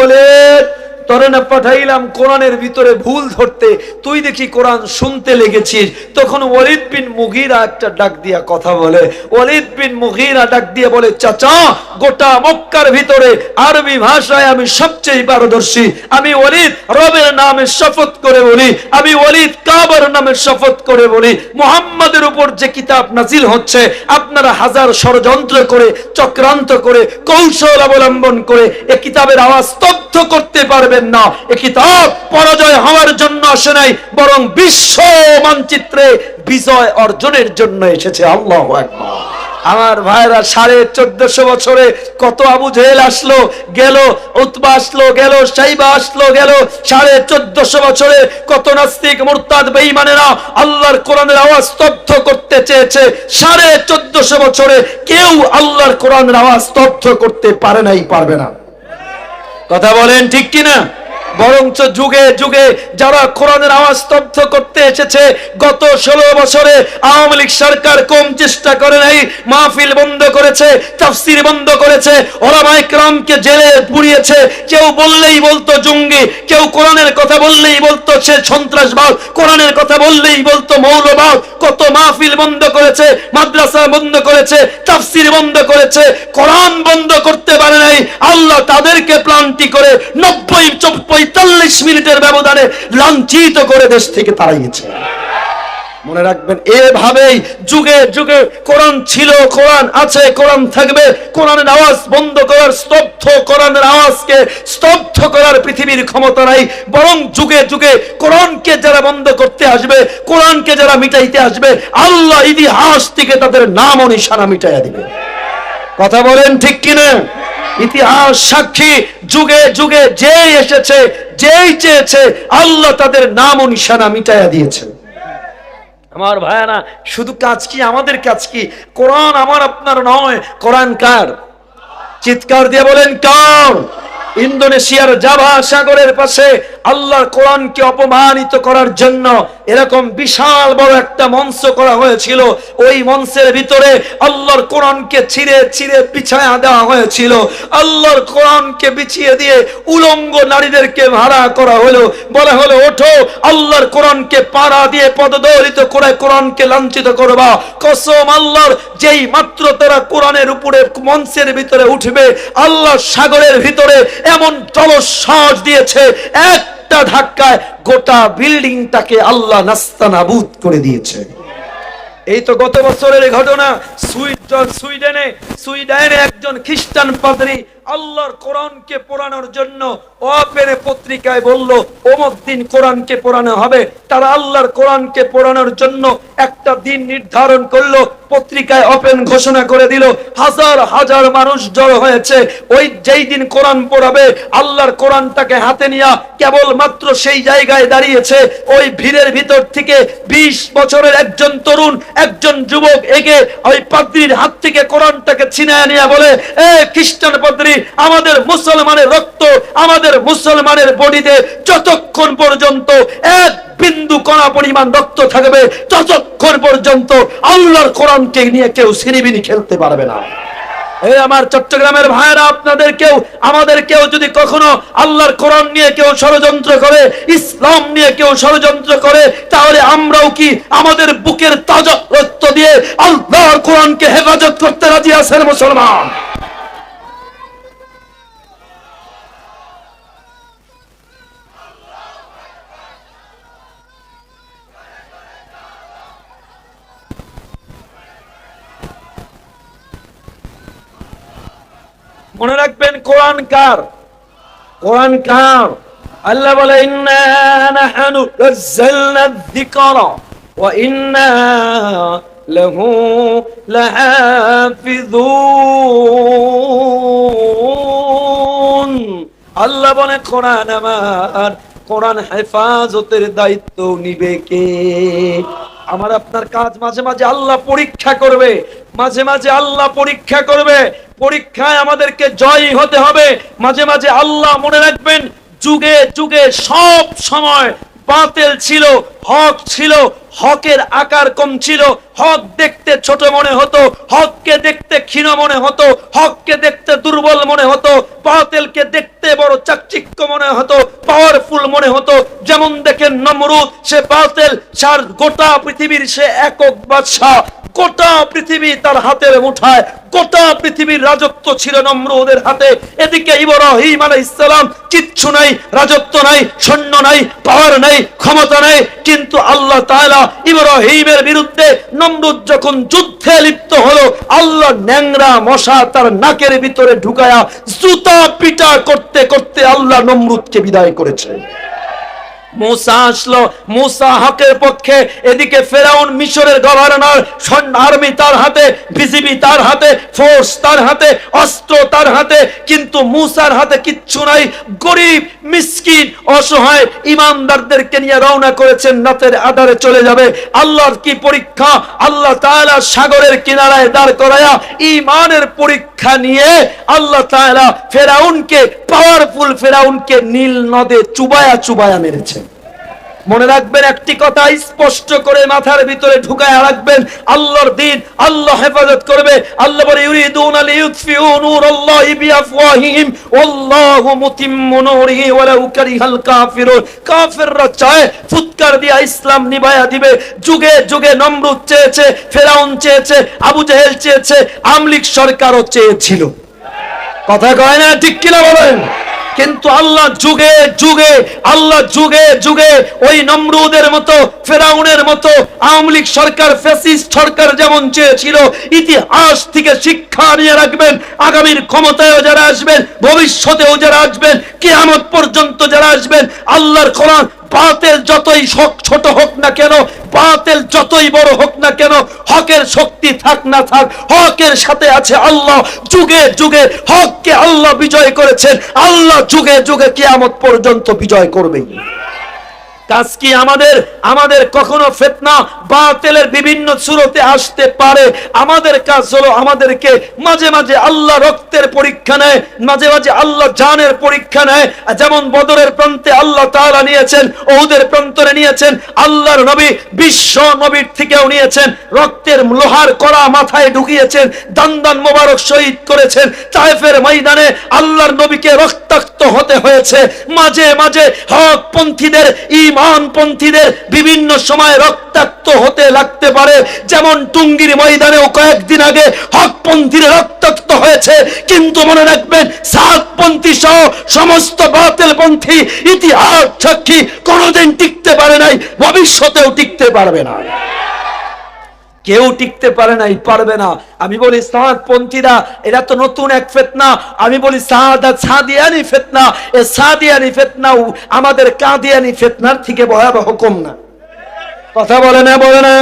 তোরে না পাঠাইলাম কোরআনের ভিতরে ভুল ধরতে, তুই দেখি কোরআন শুনতে লেগেছিস। তখন ওয়ালিদ বিন মুগীরা একটা ডাক দিয়া কথা বলে। ওয়ালিদ বিন মুগীরা ডাক দিয়ে বলে, চাচা, গোটা মক্কার ভিতরে আরবি ভাষায় আমি সবচেয়ে পারদর্শী। আমি ওয়ালিদ রবের নামে শপথ করে বলি, আমি ওয়ালিদ কাবার নামে শপথ করে বলি, মুহাম্মাদের উপর যে কিতাব নাজিল হচ্ছে, আপনারা হাজার ষড়যন্ত্র করে, চক্রান্ত করে, কৌশল অবলম্বন করে এই কিতাবের আওয়াজ স্তব্ধ করতে পারবেন না। এই কিতাব পরাজয় হওয়ার জন্য আসে নাই, বরং বিশ্ব মানচিত্রে বিজয় অর্জনের জন্য এসেছে। আল্লাহু আকবার। আমার ভাইরা, 1450 বছরে কত আবু জেহেল আসলো গেল, উতবা আসলো গেল, সাইবা আসলো গেল। 1450 বছরে কত নাস্তিক মুরতাদ বেঈমানেরা আল্লাহর কোরআনের আওয়াজ স্তব্ধ করতে চেয়েছে। 1450 বছরে কেউ আল্লাহর কোরআনের আওয়াজ স্তব্ধ করতে পারে নাই, পারবে না। কথা বলেন ঠিক কিনা? বরঞ্চ যুগে যুগে যারা কোরআনের আওয়াজ স্তব্ধ করতে এসেছে, গত 16 বছরে আওয়ামী লীগ সরকার কম চেষ্টা করে নাই। মাহফিল বন্ধ করেছে, তাফসীর বন্ধ করেছে, ওলামায়ে কেরামকে জেলে পুড়িয়েছে। কেউ বললেই বলতো জঙ্গি, কেউ কোরআনের কথা বললেই বলতো সে সন্ত্রাসবাদ, কোরআনের কথা বললেই বলতো মৌলবাদ। কত মাহফিল বন্ধ করেছে, মাদ্রাসা বন্ধ করেছে, তাফসীর বন্ধ করেছে, কোরআন বন্ধ করতে পারে নাই। আল্লাহ তাদেরকে প্লান্টি করে 45 মিনিটের ব্যবধানে লাঞ্ছিত করে দেশ থেকে তাড়িয়েছে। মনে রাখবেন, এভাবেই যুগে যুগে কোরআন ছিল, কোরআন আছে, কোরআন থাকবে। কোরআনের আওয়াজ বন্ধ করার, স্তব্ধ কোরআনের আওয়াজকে স্তব্ধ করার পৃথিবীর ক্ষমতা নাই। বরং যুগে যুগে কোরআনকে যারা বন্ধ করতে আসবে, কোরআনকে যারা মিটাইতে আসবে, আল্লাহ ইতিহাস থেকে তাদের নাম ও নিশানা মিটাইয়া দিবে। কথা বলেন ঠিক কিনা? ইতিহাস সাক্ষী, যুগে যুগে যেই এসেছে, যেই চেয়েছে, আল্লাহ তাদের নাম ও নিশানা মিটাইয়া দিয়েছে। আমার ভাইরা, শুধু কাজ কি? আমাদের কাজ কি? কোরআন আমার আপনার নয়, কোরআন কার? চিৎকার দিয়ে বলেন কার? ইন্দোনেশিয়ার জাভা সাগরের পাশে আল্লাহর কোরআনকে অপমানিত করার জন্য এরকম বিশাল বড় একটা মঞ্চ করা হয়েছিল। ওই মঞ্চের ভিতরে আল্লাহর কোরআনকে ছিঁড়ে ছিঁড়ে বিছায়া দেওয়া হয়েছিল। আল্লাহর কোরআনকে বিছিয়ে দিয়ে উলঙ্গ নারীদেরকে ভাড়া করা হলো। বলা হলো, ওঠো, আল্লাহর কোরআনকে পাড়া দিয়ে পদদলিত করে কোরআনকে লাঞ্ছিত করবা। কসম আল্লাহর, যেই মাত্র তারা কোরআনের উপরে মঞ্চের ভিতরে উঠবে, আল্লাহ সাগরের ভিতরে এমন জলশ্বাস দিয়েছে, একটা ধাক্কায় গোটা বিল্ডিংটাকে আল্লাহ নাস্তানাবুদ করে দিয়েছে। এই তো গত বছরের ঘটনা। সুইডেনে একজন খ্রিস্টান পাদ্রী আল্লাহর কোরআনকে পড়ানোর জন্য ওপেনে পত্রিকায় বলল, অমুক দিন কোরআনকে পড়ানো হবে। তারা আল্লাহর কোরআনকে পড়ানোর জন্য একটা দিন নির্ধারণ করলো, পত্রিকায় ওপেন ঘোষণা করে দিল। হাজার হাজার মানুষ জড়ো হয়েছে। ওই যেই দিন কোরআন পড়াবে, আল্লাহর কোরআনটাকে হাতে নিয়ে কেবল মাত্র সেই জায়গায় দাঁড়িয়েছে। ওই ভিড়ের ভিতর থেকে 20 বছরের একজন তরুণ, একজন যুবক এগে ওই পাদ্রীর হাত থেকে কোরআনটাকে ছিনিয়ে নিয়ে বলে, এ খ্রিস্টান পাদ্রী, আমাদের মুসলমানের রক্ত, আমাদের মুসলমানের বডিতে যতক্ষণ পর্যন্ত এক বিন্দু কণা পরিমাণ রক্ত থাকবে, ততক্ষণ পর্যন্ত আল্লাহর কোরআনকে নিয়ে কেউ ছিনিবিনি খেলতে পারবে না। এই আমার চট্টগ্রামের ভাইরা, আপনাদেরকেও আমাদেরকেও যদি কখনো আল্লাহর কোরআন নিয়ে কেউ ষড়যন্ত্র করে, ইসলাম নিয়ে কেউ ষড়যন্ত্র করে, তাহলে আমরাও কি আমাদের বুকের তাজা রক্ত দিয়ে আল্লাহর কোরআনকে হেফাজত করতে রাজি আছেন মুসলমান? মনে রাখবেন, কোরআন কার? কোরআন কার? আল্লাহ বলে, ইন্না নাহনু নাযালনা যিকরা ওয়া ইন্না লাহু লাহাফিযুন। আল্লাহ বলে, কোরআন আমার, কোরআন হেফাজতের দায়িত্ব নিবে কে? আমার আপনার কাজ। মাঝে মাঝে আল্লাহ পরীক্ষা করবে, মাঝে মাঝে আল্লাহ পরীক্ষা করবে। পরীক্ষায় আমাদেরকে জয়ী হতে হবে। মাঝে মাঝে আল্লাহ, মনে রাখবেন, যুগে যুগে সব সময় বাতিল ছিল, হক ছিল, হকের আকার কম ছিল, হক দেখতে ছোট মনে হতো, হককে দেখতে ক্ষীণ মনে হতো, হককে দেখতে দুর্বল মনে হতো, বাতিলকে দেখতে বড় চাকচিক্য মনে হতো, পাওয়ারফুল মনে হতো। যেমন দেখেন নমরুদ, সে বাতিল, সার গোটা পৃথিবীর সে একক বাদশাহ, গোটা পৃথিবী তার হাতের মুঠায়, গোটা পৃথিবীর রাজত্ব ছিল নমরুদের হাতে। এদিকে ইব্রাহিম আলাইহিস সালাম, কিচ্ছু নাই, রাজত্ব নাই, সৈন্য নাই, পাওয়ার নাই, ক্ষমতা নাই, কিন্তু আল্লাহ তাআলা ইব্রাহিমের বিরুদ্ধে নমরুদ যখন যুদ্ধে লিপ্ত হলো, আল্লাহ ন্যাংরা মশা তার নাকের ভিতরে ঢুকায়া জুতা পিটা করতে করতে আল্লাহ নমরুদকে বিদায় করেছে। মুসা আসলো, মুসা হকের পক্ষে, এদিকে ফেরাউন মিশরের গভর্নর, আর্মি তার হাতে, বিজিবি তার হাতে, ফোর্স তার হাতে, অস্ত্র তার হাতে, কিন্তু মুসার হাতে কিচ্ছু নাই। গরিব মিসকিন অসহায় ইমানদারদেরকে নিয়ে রওনা করেছেন, রাতের আধারে চলে যাবে। আল্লাহর কি পরীক্ষা! আল্লাহ তাআলা সাগরের কিনারায় দাঁড় করায়া ঈমানের পরীক্ষা নিয়ে আল্লাহ তাআলা ফেরাউনকে, পাওয়ারফুল ফেরাউনকে নীল নদে চুবায়া চুবায়া মেরেছেন। মনে রাখবেন, একটি কথা স্পষ্ট করে মাথার ভিতরে ঢুকায় রাখবেন, আল্লাহর দ্বীন আল্লাহ হেফাজত করবে। আল্লাহ বলে ইউরিদুনা লিইউতফিউ নূরাল্লাহি বিআফওয়াহিহিম ওয়াল্লাহু মুতিম্মু নূরিহি ওয়ালাউ কারিহাল কাফিরুন। কাফিররা চায় ফুৎকার দিয়া ইসলাম নিভায়া দিবে। যুগে যুগে নমরুদ চেয়েছে, ফেরাউন চেয়েছে, আবু জেহেল চেয়েছে, আমলিক সরকারও চেয়েছিল। কথা কয় না, ঠিক কিনা বলেন? কিন্তু আল্লাহ যুগে যুগে, আল্লাহ যুগে যুগে ওই নমরুদের মতো, ফেরাউনের মতো আওয়ামী লীগ সরকার, ফ্যাসিস্ট সরকার যেমন চেয়েছিল, ইতিহাস থেকে শিক্ষা নিয়ে রাখবেন। আগামীর ক্ষমতায়ও যারা আসবেন, ভবিষ্যতেও যারা আসবেন, কিয়ামত পর্যন্ত যারা আসবেন, আল্লাহর কোরআন বাতিল যতই ছোট হোক না কেন, বাতিল যতই বড় হোক না কেন, হকের শক্তি থাক না থাক, হকের সাথে আছে আল্লাহ। যুগে যুগে হককে আল্লাহ বিজয় করেছেন, আল্লাহ যুগে যুগে কিয়ামত পর্যন্ত বিজয় করবেই। কাজ কি আমাদের? আমাদের কখনো ফিতনা বাতিলের বিভিন্ন সুরতে আসতে পারে, আমাদের কাজ হলো আমাদেরকে মাঝে মাঝে আল্লাহ রক্তের পরীক্ষা নেয়, মাঝে মাঝে আল্লাহ জানের পরীক্ষা নেয়। যেমন বদরের প্রান্তে আল্লাহ তাআলা নিয়েছেন, উহুদের প্রান্তরে নিয়েছেন, আল্লাহর নবী বিশ্ব নবীর থেকেও নিয়েছেন, রক্তের লোহার কড়া মাথায় ঢুকিয়েছেন, দান মোবারক শহীদ করেছেন। তায়েফের ময়দানে আল্লাহর নবীকে রক্তাক্ত হতে হয়েছে। মাঝে মাঝে হক পন্থীদের, ইমানপন্থীদের বিভিন্ন সময় রক্তাক্ত হতে লাগতে পারে। যেমন টুঙ্গির ময়দানেও কয়েকদিন আগে হকপন্থীরা রক্তাক্ত হয়েছে, কিন্তু মনে রাখবেন, সাতপন্থী সহ সমস্ত বাতিলপন্থী ইতিহাস সাক্ষী কোনোদিন টিকতে পারে নাই, ভবিষ্যতেও টিকতে পারবে না। কেউ টিকতে পারে নাই, পারবে না। আমি বলি সাদপন্থীরা, এরা তো নতুন এক ফিতনা। আমি বলি সাদিয়ানি ফিতনা, এই সাদিয়ানি ফিতনাও আমাদের কাদিয়ানি ফিতনার থেকে ভয়াবহ কম না। কথা বলে না, বলে না?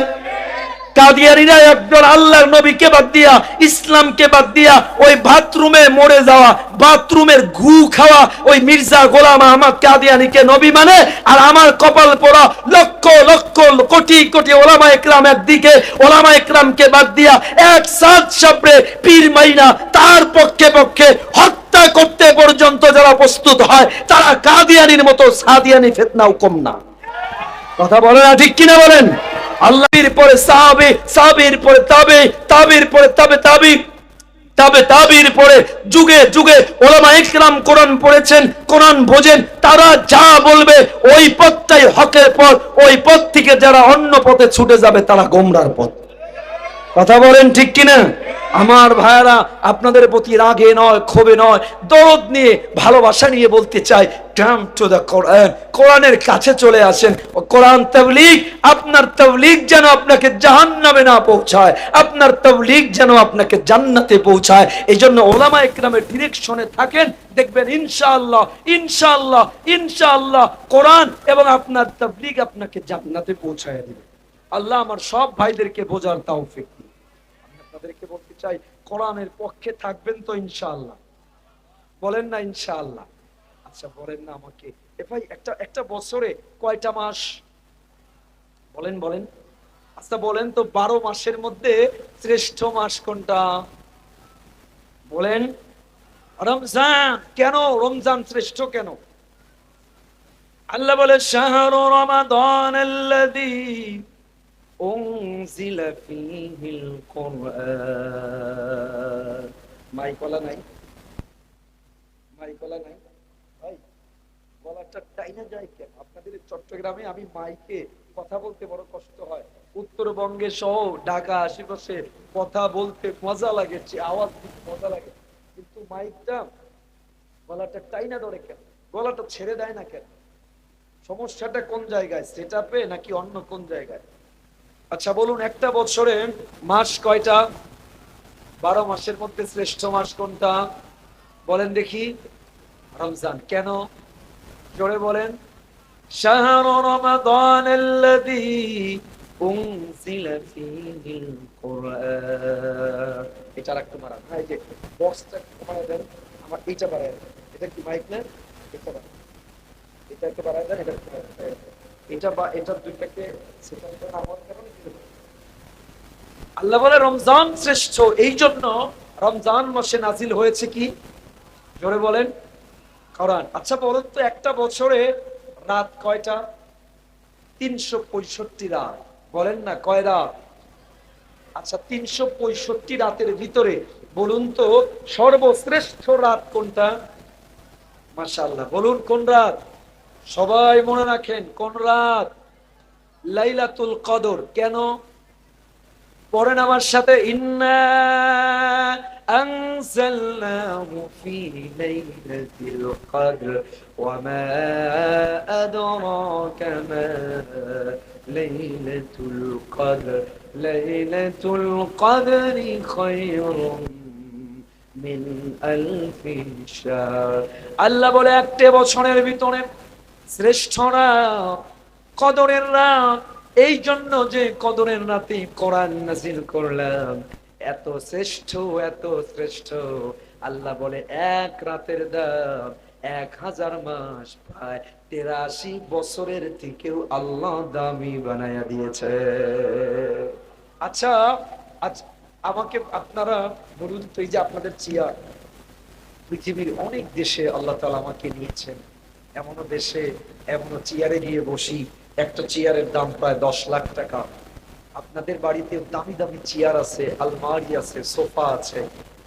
কাদিয়ানীরা একজন আল্লাহর নবীকে বাদ দিয়া, ইসলামকে বাদ দিয়া, ওই বাথরুমে মরে যাওয়া, বাথরুমের গু খাওয়া ওই মির্জা গোলাম আহমদ কাদিয়ানীকে নবী মানে, আর আমার কপাল পোড়া লক্ষ লক্ষ কোটি কোটি ওলামা ইকরাম একদিকে, ওলামা ইকরামকে বাদ দিয়া এক সাত সাবরে পীর মাইনা তার পক্ষে পক্ষে হত্যা করতে পর্যন্ত যারা প্রস্তুত হয়, তারা কাদিয়ানীর মতো সাদিয়ানি ফিতনাও কম না। কথা বলে না, ঠিক কিনা বলেন? আল্লাহর পরে সাহাবী, সাহাবীর পরে তাবে, তাবির পরে তাবে তাবি, তবে তাবির পরে যুগে যুগে ওলামা ইকরাম কোরআন পড়েছেন, কোরআন বোঝেন, তারা যা বলবে ওই পথটাই হকের পথ। ওই পথ থেকে যারা অন্য পথে ছুটে যাবে তারা গোমরার পথ। কথা বলেন ঠিক কিনা? আমার ভাইরা, আপনাদের প্রতি রাগে নয়, ক্ষোভে নয়, দরদ নিয়ে, ভালোবাসা নিয়ে বলতে চাই, টার্ন টু দ্য কোরআন। কোরআনের কাছে চলে আসেন। কোরআন তাবলীগ, আপনার তাবলীগ যেন আপনাকে জাহান্নামে না পৌঁছায়, আপনার তাবলীগ যেন আপনাকে জান্নাতে পৌঁছায়। এই জন্য ওলামা ইকরামের ডিরেকশনে থাকেন, দেখবেন ইনশাআল্লাহ ইনশাআল্লাহ ইনশাআল্লাহ কোরআন এবং আপনার তাবলীগ আপনাকে জান্নাতে পৌঁছায় দিবে। আল্লাহ আমার সব ভাইদেরকে বোঝার তৌফিক দিন। আমি আপনাদেরকে বলতে চাই, কোরআনের পক্ষে থাকবেন তো ইনশাআল্লাহ? বলেন না ইনশাআল্লাহ? আচ্ছা বলেন না আমাকে, ভাই একটা বছরে কয়টা মাস? বলেন বলেন। আচ্ছা বলেন তো, 12 মাসের মধ্যে শ্রেষ্ঠ মাস কোনটা? বলেন। রমজান। কেন রমজান শ্রেষ্ঠ কেন? আল্লাহ বলে শাহরু রমাদান আল্লাযী উনজিলা ফীহিল কুরআন। মাইকলা নাই, মাইকলা নাই ভাই, গলাটা টাইনা যায় কেন? আপনাদের চট্টগ্রামে আমি মাইকে কথা বলতে বড় কষ্ট হয়, উত্তরবঙ্গে সহ ঢাকা আশেপাশে কথা বলতে মজা লাগে, আওয়াজ দিতে মজা লাগে, কিন্তু মাইকটা গলাটা টাইনা ধরে কেন? গলাটা ছেড়ে দেয় না কেন? সমস্যাটা কোন জায়গায়? সেটআপে নাকি অন্য কোন জায়গায়? আচ্ছা বলুন, একটা বছরে মাস কয়টা? 12 মাসের মধ্যে শ্রেষ্ঠ মাস কোনটা বলেন দেখি? রমজান। কেন? জোরে বলেন। শাহরু রমাদানাল্লাযী উনজিলা ফীহিল কুরআন। এটা রাখতে মারা না, এই যে বক্সটা কমায় দেন, আমার এইটা বাড়ায় দেন। এটা কি মাইক না? এটা বাড়ায়, এটা একটু বাড়ায় দেন, এটা একটু বাড়ায় দেন। এটা বা এটা দুইটাকে সেটা আমার কারণে আল্লাহ বলে রমজান শ্রেষ্ঠ। এই জন্য রমজান মাসে নাজিল হয়েছে কি? জোরে বলেন, কোরআন। আচ্ছা বলুন তো, একটা বছরে রাত কয়টা? 365 রাত। বলেন না কয় রাত? আচ্ছা 365 রাতের ভিতরে বলুন তো সর্বশ্রেষ্ঠ রাত কোনটা? মাশাআল্লাহ, বলুন কোন রাত? সবাই মনে রাখেন, কোন রাত? লাইলাতুল কদর। কেন? পড়েন আমার সাথে, ইন্না আনজালনাহু ফি লাইলাতিল কদর ওয়া মা আদরাকা মা লাইলাতুল কদর লাইলাতুল কদরি খায়রুম মিন আলফি শাহর। আল্লাহ বলে একটা বছরের ভিতরে শ্রেষ্ঠ রাত কদরের রাত। এই জন্য যে কদরের রাতে কোরআন নাযিল করলাম, এত শ্রেষ্ঠ, এত শ্রেষ্ঠ। আল্লাহ বলে এক রাতের দাম 1000 মাস, প্রায় 83 বছরের থেকেও আল্লাহ দামি বানায়া দিয়েছে। আচ্ছা আচ্ছা আমাকে আপনারা বলুন তো, এই যে আপনাদের চেয়ার, পৃথিবীর অনেক দেশে আল্লাহ তাআলা আমাকে নিয়েছেন, এমনও দেশে এমনও চেয়ারে গিয়ে বসি, একটা চেয়ারের দাম প্রায় 10 লাখ টাকা। আপনাদের বাড়িতে দামি দামি চেয়ার আছে, আলমারি আছে, সোফা আছে।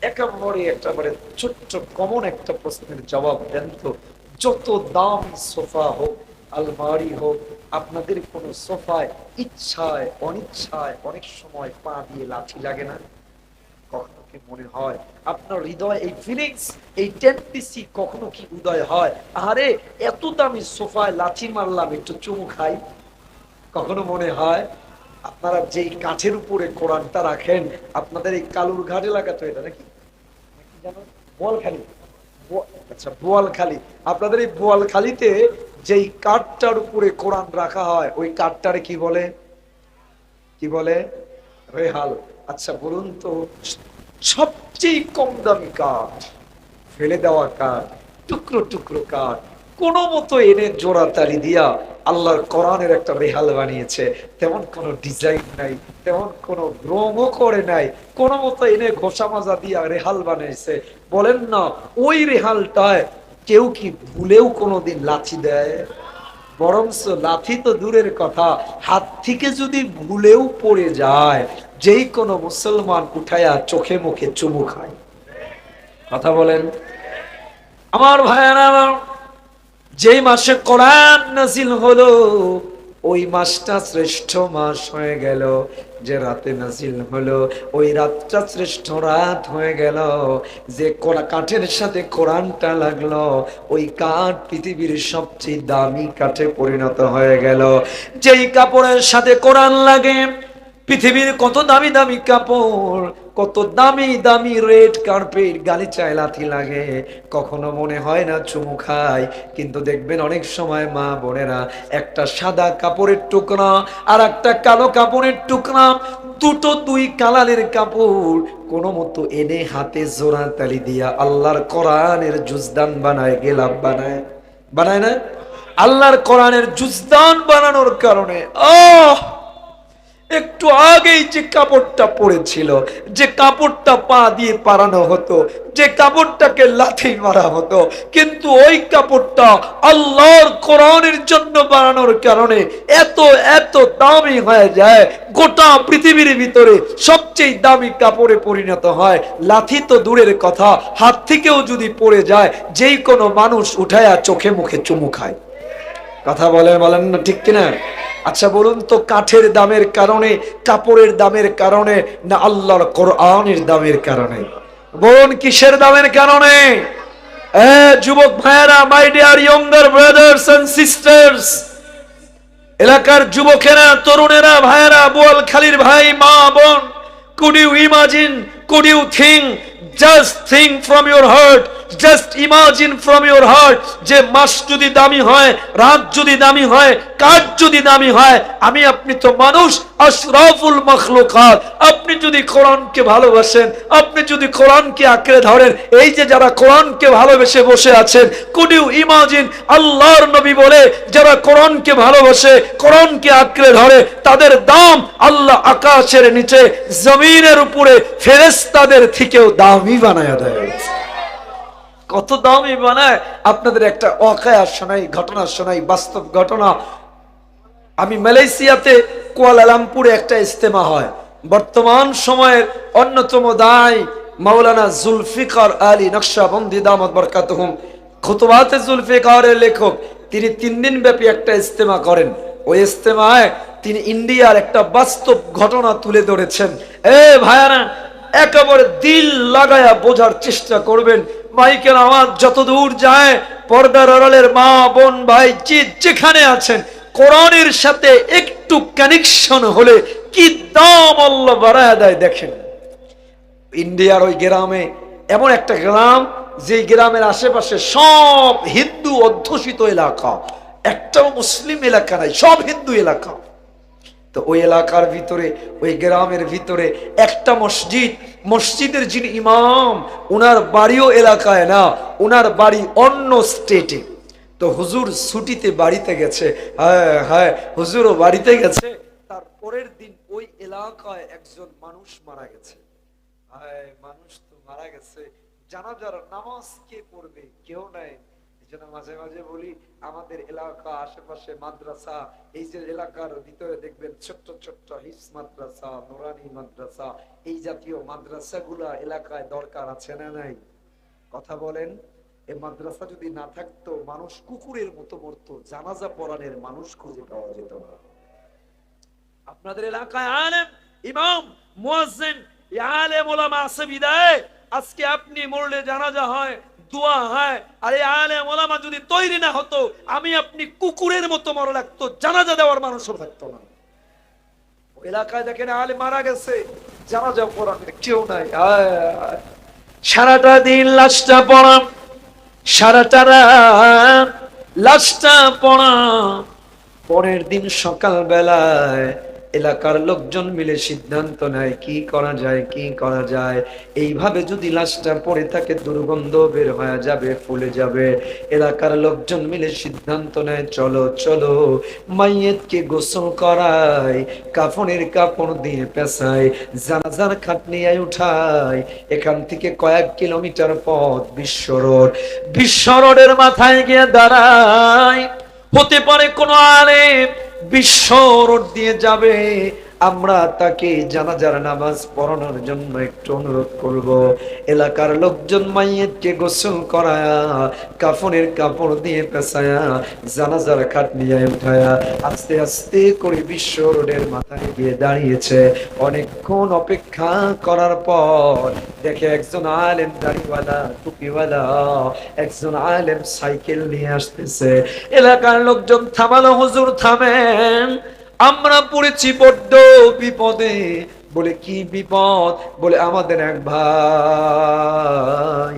একেবারে ছোট্ট কমন একটা প্রশ্নের জবাব দেন তো, যত দাম সোফা হোক, আলমারি হোক, আপনাদের কোন সোফায় ইচ্ছায় অনিচ্ছায় অনেক সময় পা দিয়ে লাঠি লাগে না? কখনো কি মনে হয় আপনার হৃদয় এই ফিলিংস, এই টেন্ডেন্সি কখনো কি উদয় হয়, আরে এত দামি সোফায় লাঠি মারলাম, একটু চুমু খাই? কখনো মনে হয়? আপনারা যেই কাঠের উপরে কোরআনটা রাখেন, আপনাদের এই কালুরঘাট এলাকা তো এটা নাকি জানো, বোয়ালখালী, আচ্ছা বোয়ালখালী, আপনাদের এই বোয়ালখালীতে যেই কাঠটার উপরে কোরআন রাখা হয়, ওই কাঠটারে কি বলে? কি বলে? রেহাল। আচ্ছা বলুন তো, সবচেয়ে কম দামি কাঠ, ফেলে দেওয়া কাঠ, টুকরো টুকরো কাঠ, কোন মতো এনে জোড়া তালি দিয়া আল্লাহর কোরআনের একটা রেহাল বানিয়েছে। তেমন কোন ডিজাইন নাই, তেমন কোন রঙও করে নাই, কোন মতো এনে ঘষা মাজা দিয়া রেহাল বানিয়েছে। বলেন না, ওই রেহালটায় কেউ কি ভুলেও কোনোদিন লাথি দেয়? বরঞ্চ লাথি তো দূরের কথা, হাত থেকে যদি ভুলেও পড়ে যায়, যেই কোনো মুসলমান উঠায়া চোখে মুখে চুমু খায়। কথা বলেন আমার ভাইয়ারা আমার। যেই মাসে কোরআন নাজিল হলো, ওই মাসটা শ্রেষ্ঠ মাস হয়ে গেল। যে রাতে নাজিল হলো, ওই রাতটা শ্রেষ্ঠ রাত হয়ে গেল। যে কাঠের সাথে কোরআনটা লাগলো, ওই কাঠ পৃথিবীর সবচেয়ে দামি কাঠে পরিণত হয়ে গেল। যেই কাপড়ের সাথে কোরআন লাগে, পৃথিবীর কত দামি দামি কাপড়, কত দামি দামি রেড কার্পেট, গালিচায় লাথি লাগে, কখনো মনে হয় না চুমু খায়। কিন্তু দেখবেন অনেক সময় মা বোনেরা একটা সাদা কাপড়ের টুকরা আর একটা কালো কাপড়ের টুকরা, দুটো দুই কালারের কাপড় কোনো মতো এনে হাতে জোড়া তালি দিয়া আল্লাহর কোরআনের জুজদান বানায়, গেলাপ বানায়, বানায় না? আল্লাহর কোরআনের জুজদান বানানোর কারণে একটু আগেই যে কাপড়টা পরেছিল, যে কাপড়টা পা দিয়ে পারানো হতো, যে কাপড়টাকে লাথি মারা হতো, কিন্তু ওই কাপড়টা আল্লাহর কোরআনের জন্য বানানোর কারণে এত এত দামি হয়ে যায়, গোটা পৃথিবীর ভিতরে সবচেয়ে দামি কাপড়ে পরিণত হয়। লাথি তো দূরের কথা, হাত থেকেও যদি পড়ে যায় যেই কোনো মানুষ উঠায়া চোখে মুখে চুমু খায়। কথা বলেন না, ঠিক কিনা? আচ্ছা বলুন তো, কাঠের দামের কারণে, কাপড়ের দামের কারণে, না আল্লাহর কোরআনের দামের কারণে? বলুন কিসের দামের কারণে? যুবক ভাইয়েরা, my dear younger brothers and sisters, এলাকার যুবকেরা, তরুণেরা, ভাইয়েরা, বোয়ালখালীর ভাই, মা, বোন, could you imagine, could you think from your heart, just imagine from your heart, যে মাস যদি দামি হয়, রাত যদি দামি হয়, কাঠ যদি দামি হয়, আমি আপনি তো মানুষ, আশরাফুল মাখলুকাত। আপনি যদি কোরআনকে ভালোবাসেন, আপনি যদি কোরআনকে আঁকড়ে ধরেন, এই যে যারা কোরআনকে ভালোবেসে বসে আছেন, could you imagine, আল্লাহর নবী বলে যারা কোরআনকে ভালোবাসে, কোরআনকে আঁকড়ে ধরে, তাদের দাম আল্লাহ আকাশের নিচে জমিনের উপরে ফেরেশতাদের থেকেও দামি বানায়া দেয়। কত দামি বানায়! আপনাদের একটা ওয়াকিয়া শোনাই, ঘটনা শোনাই, বাস্তব ঘটনা। আমি মালয়েশিয়াতে কুয়ালালামপুরে একটা ইজতেমা হয়। বর্তমান সময়ের অন্যতম দায় মাওলানা জুলফিকার আলী নকশবন্দি দামাত বরকাতুহুম, খুতবাতে জুলফিকারের লেখক, তিনি 3 দিন ব্যাপী একটা ইজতেমা করেন। ওই ইজতেমায় তিনি ইন্ডিয়ার একটা বাস্তব ঘটনা তুলে ধরেছেন। ভাইয়ারা, একেবারে দিল লাগায়া বোঝার চেষ্টা করবেন। মাইকের আওয়াজ যত দূর যায়, পর্দার আড়ালের মা, বোন, ভাই, যেখানে আছেন, কোরআনের সাথে একটু কানেকশন হলে কি দাম আল্লাহ বাড়ায়া দেয়। দেখেন, ইন্ডিয়ার ওই গ্রামে, এমন একটা গ্রাম যে গ্রামের আশেপাশে সব হিন্দু অধ্যুষিত এলাকা, একটাও মুসলিম এলাকা নাই, সব হিন্দু এলাকা। তো ওই এলাকার ভিতরে, ওই গ্রামের ভিতরে একটা মসজিদ, মসজিদের যিনি ইমাম, উনার বাড়িও এলাকায় না, উনার বাড়ি অন্য স্টেটে। তো হুজুর ছুটিতে বাড়িতে গেছে। হ্যাঁ, হুজুরও বাড়িতে গেছে। তার পরের দিন ওই এলাকায় একজন মানুষ মারা গেছে। মানুষ তো মারা গেছে, জানাজার নামাজ কে পড়বে? কেউ নাই। এজন্য মাঝে মাঝে বলি, আমাদের এলাকা আশেপাশে মাদ্রাসা, এই যে এলাকার ভিতরে দেখবেন ছোট্ট ছোট্ট হিফজ মাদ্রাসা, নুরানি মাদ্রাসা, এই জাতীয় মাদ্রাসাগুলা এলাকায় দরকার আছে না নাই? কথা বলেন। এই মাদ্রাসা যদি না থাকতো, মানুষ কুকুরের মতো মরতো, জানাজা পড়ানোর মানুষ খুঁজে পাওয়া যেত না। আপনাদের এলাকায় আলেম, ইমাম, মুয়াজ্জিন, আলেম ওলামা আছে বিদায় আজকে আপনি মরলে জানাজা হয়, দোয়া হয়। আর এই আলেম ওলামা যদি তৈরি না হতো, আমি আপনি কুকুরের মতো মরা লাগতো, জানাজা দেওয়ার মানুষও থাকতো না। এলাকায় দেখেন আলেম মারা গেছে, জানাজা পড়ানোর কেউ নাই। সারাটা দিন লাশটা পড়া, সারাটা রাত লাশটা পড়া। পরের দিন সকাল বেলায় এলাকার লোকজন মিলে সিদ্ধান্ত নেয় কি করা যায়, কি করা যায়। এইভাবে যদি লাশটা পড়ে থাকে, দুর্গন্ধ বের হয়ে যাবে, ফুলে যাবে। এলাকার লোকজন মিলে সিদ্ধান্ত নেয়, চলো চলো মাইয়েতকে গোসল করাই, কাফনের কাপড় দিয়ে পেঁচাই, জানাজার খাটনিয়ে উঠাই। এখান থেকে কয়েক কিলোমিটার পথ বিশ্ব রোড, বিশ্ব রোডের মাথায় গিয়ে দাঁড়াই। হতে পারে কোন আলেম বিশ্ব রোড দিয়ে যাবে, আমরা তাকে জানাজার নামাজ পড়ানোর জন্য একটু অনুরোধ করব। এলাকার লোকজন মাইয়েতকে গোসল করায়া, কাফনের কাপড় দিয়ে পেঁচায়া, জানাজার খাট নিয়ে উঠায়া আস্তে আস্তে করে বিশ্ব রোডের মাথায় গিয়ে দাঁড়িয়েছে। অনেকক্ষণ অপেক্ষা করার পর দেখে একজন আলেম, দাড়িওয়ালা, টুপিওয়ালা একজন আলেম সাইকেল নিয়ে আসতেছে। এলাকার লোকজন থামালো, হুজুর থামেন, আমরা পড়েছি বড্ড বিপদে। বলে কি বিপদ? বলে আমাদের এক ভাই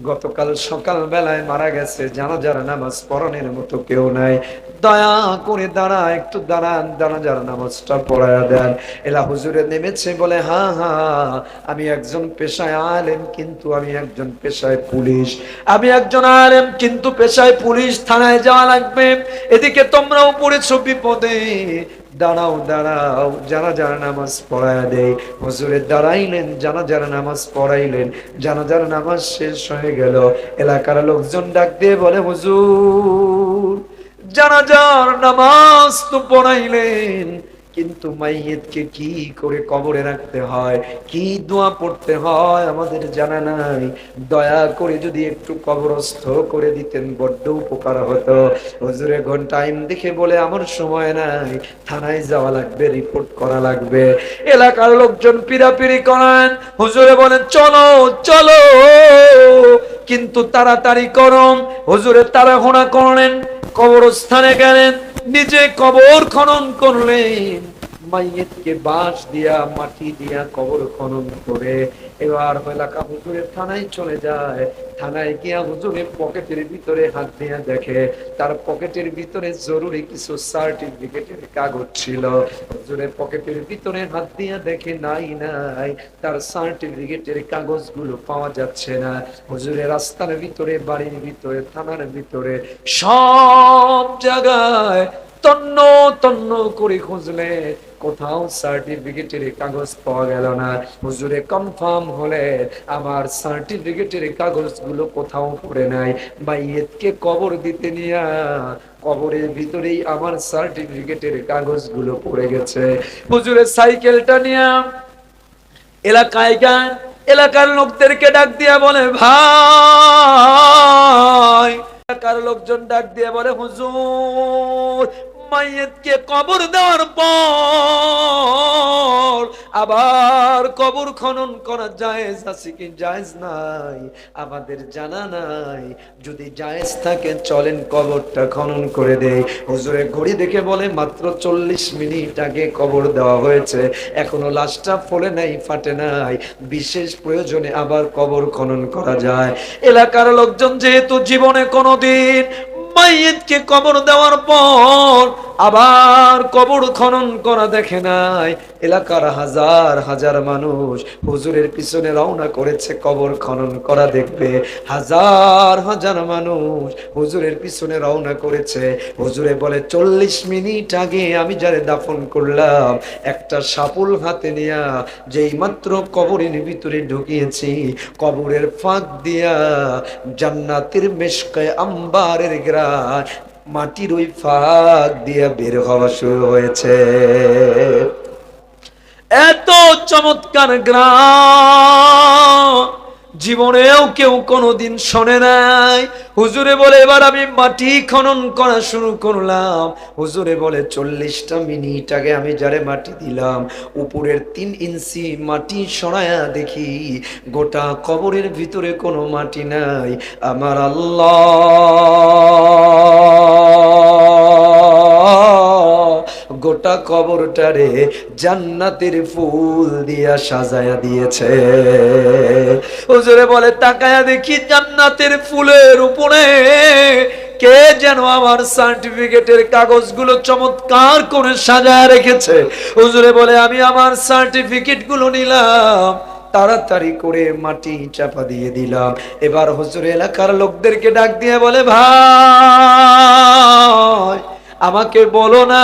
গতকাল সকাল বেলায় মারা গেছে, জানাজার নামাজ পড়ানোর মতো কেউ নাই, দয়া করে দাঁড়া, একটু দাঁড়ান, জানাজার নামাজটা পড়ায়া দেন। এলা হুজুরে নেমেছে, বলে হ্যাঁ হ্যাঁ, আমি একজন পেশায় আলেম, কিন্তু আমি একজন পেশায় পুলিশ। আমি একজন আলেম কিন্তু পেশায় পুলিশ, থানায় যাওয়া লাগবে। এদিকে তোমরাও পড়েছো বিপদে, দাঁড়াও দাঁড়াও, জানাজার নামাজ পড়ায় দেই। হুজুরে দাঁড়াইলেন, জানাজার নামাজ পড়াইলেন। জানাজার নামাজ শেষ হয়ে গেল। এলাকার লোকজন ডাক দিয়ে বলে, হুজুর জানাজার নামাজ তো পড়াইলেন, কিন্তু মাইয়িতকে কি করে কবরে রাখতে হয়, কি দোয়া পড়তে হয় আমাদের জানা নাই। দয়া করে যদি একটু কবরস্থ করে দিতেন বড্ড উপকার হতো। হুজুরে টাইম দেখে বলে, আমার সময় নাই, থানায় যাওয়া লাগবে, রিপোর্ট করা লাগবে। এলাকার লোকজন পিরাপিরি করেন। হুজুরে বলেন, চলো চলো, কিন্তু তাড়াতাড়ি করম। হুজুরে তাড়াহুড়া করলেন, কবরস্থানে গেলেন, নিজে কবর খনন করলেন। মাইয়িতকে বাঁশ দিয়া, মাটি দিয়া কবর খনন করে এবার এলাকা হুজুরের থানায় চলে যায়। থানায় গিয়া হুজুরের পকেটের ভিতরে হাত দিয়া দেখে, তার পকেটের ভিতরে জরুরি কিছু সার্টিফিকেটের কাগজ ছিল। হুজুরের পকেটের ভিতরে হাত দিয়া দেখে, নাই নাই, তার সার্টিফিকেটের কাগজগুলো পাওয়া যাচ্ছে না। হুজুরের রাস্তার ভিতরে, বাড়ির ভিতরে, থানার ভিতরে, সব জায়গায় তন্ন তন্ন করে খুঁজলে কোথাও সার্টিফিকেটের কাগজ পাওয়া গেল না। হুজুরে কনফার্ম হলে, আমার সার্টিফিকেটের কাগজগুলো কোথাও পড়ে নাই। মাইয়িতকে কবর দিতে নিয়া কবরের ভিতরেই আমার সার্টিফিকেটের কাগজগুলো পড়ে গেছে। হুজুরে সাইকেলটা নিয়ে এলাকায় গান, এলাকার লোকদেরকে ডাক দিয়া বলে, ভাই। এলাকার লোকজন ডাক দিয়ে বলে, হুজুর মাইয়িতকে কবর দেওয়ার পর আবার কবর খনন করা জায়েজ আছে কি জায়েজ নাই আমাদের জানা নাই। যদি জায়েজ থাকে চলেন কবরটা খনন করে দেই। হুজুরে ঘড়ি দেখে বলে, মাত্র 40 মিনিট আগে কবর দেওয়া হয়েছে, এখনো লাশটা ফলে নাই, ফাটে নাই, বিশেষ প্রয়োজনে আবার কবর খনন করা যায়। এলাকার লোকজন যেহেতু জীবনে কোনোদিন মাইয়িতকে কবর দেওয়ার পর আবার কবর খনন করা দেখে নাই, এলাকার হাজার হাজার মানুষ হুজুরের পিছনে রওনা করেছে কবর খনন করা দেখবে। হাজার হাজার মানুষ হুজুরের পিছনে রওনা করেছে। হুজুরে বলে, 40 মিনিট আগে আমি যারে দাফন করলাম, একটা সাপুল হাতে নিয়া যেই মাত্র কবরের ভিতরে ঢুকিয়েছি, কবরের ফাঁক দিয়া জান্নাতের মেশকায়ে আম্বারের গ্রান মাটির ওই ফাঁক দিয়া বের হওয়া শুরু হয়েছে। এত চমৎকার গ্রাম জীবনেও কেউ কোনোদিন শোনে নাই। হুজুরে বলে, এবার আমি মাটি খনন করা শুরু করলাম। হুজুরে বলে, 40টা মিনিট আগে আমি যারে মাটি দিলাম, উপরের 3 ইঞ্চি মাটি সরায়া দেখি গোটা কবরের ভিতরে কোনো মাটি নাই। আমার আল্লাহ গোটা কবরটারে জান্নাতের ফুল দিয়া সাজায়া দিয়েছে। হুজুরে বলে, তাকায়া দেখি জান্নাতের ফুলের উপরে কে যেন আমার সার্টিফিকেটের কাগজগুলো চমৎকার করে সাজায় রেখেছে। হুজুরে বলে, আমি আমার সার্টিফিকেটগুলো নিলাম, তাড়াতাড়ি করে মাটি চাপা দিয়ে দিলাম। এবার হুজুর এলাকার লোকদেরকে ডাক দিয়ে বলে, ভাই আমাকে বলো না,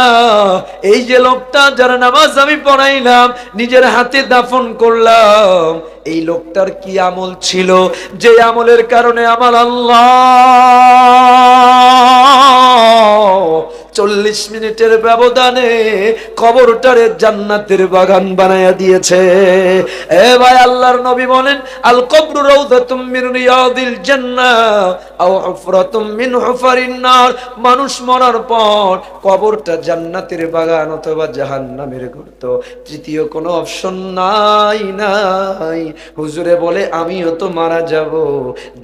এই যে লোকটা যার নামাজ আমি পড়াইলাম, নিজের হাতে দাফন করলাম, এই লোকটার কি আমল ছিল, যে আমলের কারণে আমার আল্লাহ 40 মিনিটের ব্যবধানে কবরটারে জান্নাতের বাগান বানায়া দিয়েছে। এ ভাই, আল্লাহর নবী বলেন, আল কবরু রাউযাতুম মিন রিয়াদিল জান্নাহ আও হুফরাতুম মিন হুফারিন নার। মানুষ মরার পর কবরটা জান্নাতের বাগান অথবা জাহান্নামের গর্ত, তৃতীয় কোনো অপশন নাই নাই। হুজুরে বলে, আমিও তো মারা যাব,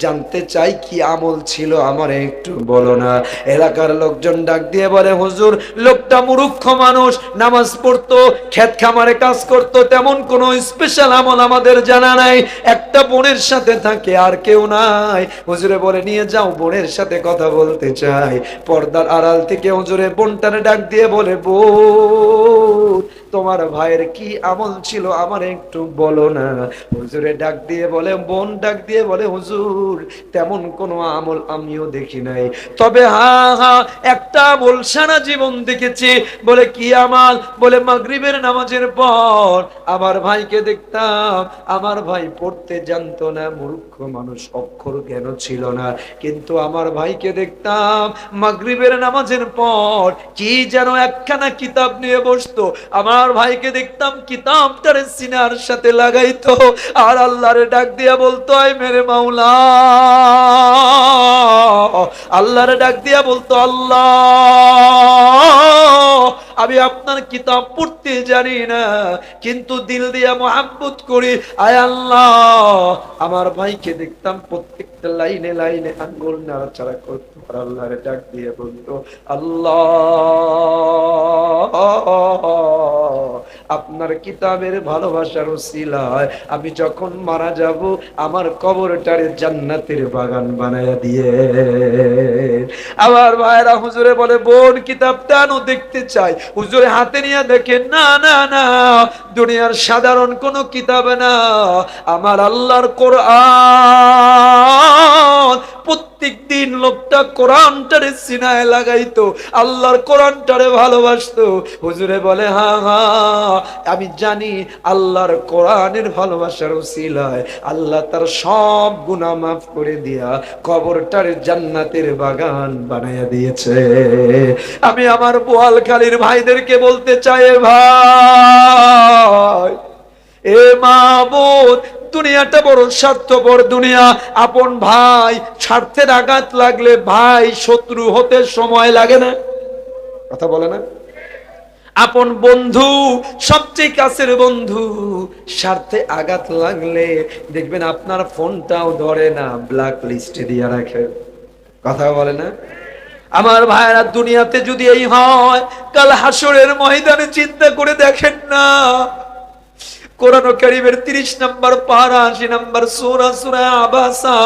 জানতে চাই কি আমল ছিল, আমারে একটু বলো না। এলাকার লোকজন ডাক দিয়ে বলে, হুজুর লোকটা মূর্খ মানুষ, নামাজ পড়তো, ক্ষেত খামারে কাজ করতো, তেমন কোনো স্পেশাল আমল আমাদের জানা নাই, একটা বোনের সাথে থাকে আর কেউ নাই। হুজুরে বলে, নিয়ে যাও, বোনের সাথে কথা বলতে চাই। পর্দার আড়াল থেকে হুজুরে বোনটারে ডাক দিয়ে বলে, বোন তোমার ভাইয়ের কি আমল ছিল আমার একটু বলো না। হুজুরে ডাক দিয়ে বলে, বোন ডাক দিয়ে বলে, হুজুর তেমন কোনো আমল আমিও দেখি নাই, তবে হ্যাঁ একটা আমল সারা জীবন দেখেছি। বলে কি আমল? বলে মাগরিবের নামাজের পর আমার ভাইকে দেখতাম, আমার ভাই পড়তে জানতো না, মূর্খ মানুষ, অক্ষর জ্ঞান ছিল না, কিন্তু আমার ভাইকে দেখতাম মাগরিবের নামাজের পর কি যেন একখানা কিতাব নিয়ে বসতো। আমার ভাইকে দেখতাম কিতাবটারে সিনার সাথে লাগাইতো আর আল্লাহরে ডাক দিয়া বলতো, আয় মেরে মাওলা, আল্লাহরে ডাক দিয়া বলতো, আল্লাহ আমি আপনার কিতাব পড়তে জানি না, কিন্তু দিল দিয়া মোহাব্বত করি। আয় আল্লাহ, আমার ভাইকে দেখতাম প্রত্যেকটা লাইনে লাইনে আঙ্গুল নাড়াচাড়া করতো আর আল্লাহরে ডাক দিয়ে বলতো, আল্লাহ আপনার কিতাবের ভালোবাসার উসিলায় আমি যখন মারা যাব আমার কবরটারে জান্নাতের বাগান বানায়া দিয়ে। আমার ভাইরা হুজুরে বলে, বোন কিতাবটা আনো দেখতে চাই। হুজুরে হাতে নিয়ে দেখেন, না না না, দুনিয়ার সাধারণ কোনো কিতাব না, আমার আল্লাহর কোরআন। প্রত্যেক দিন লোকটা কোরআনটারে সিনায় লাগাইতো, আল্লাহর কোরআনটারে ভালোবাসতো। হুজুরে বলে, হ্যাঁ হ্যাঁ আমি জানি আল্লাহর কোরআনের ভালোবাসার উসিলায় আল্লাহ তার সব গুনাহ মাফ করে দিয়া কবরটারে জান্নাতের বাগান বানায়া দিয়েছে। আমি আমার বোয়ালখালীর ভাইদেরকে বলতে চাই, ভাই এ মাবুদ, দুনিয়াটা বড় স্বার্থপর দুনিয়া। আপন ভাই স্বার্থের আঘাত লাগলে ভাই শত্রু হতে সময় লাগে না, কথা বলে না? আপন বন্ধু, সবচেয়ে কাছের বন্ধু, স্বার্থে আঘাত লাগলে দেখবেন আপনার ফোনটাও ধরে না, ব্ল্যাক লিস্টে দিয়ে রাখে, কথা বলে না? আমার ভাইরা, দুনিয়াতে যদি এই হয়, কাল হাসরের ময়দানে চিন্তা করে দেখেন না, কোরআন কারীমের 30 নম্বর পারা 80 নম্বর সূরা, সূরা আবাসা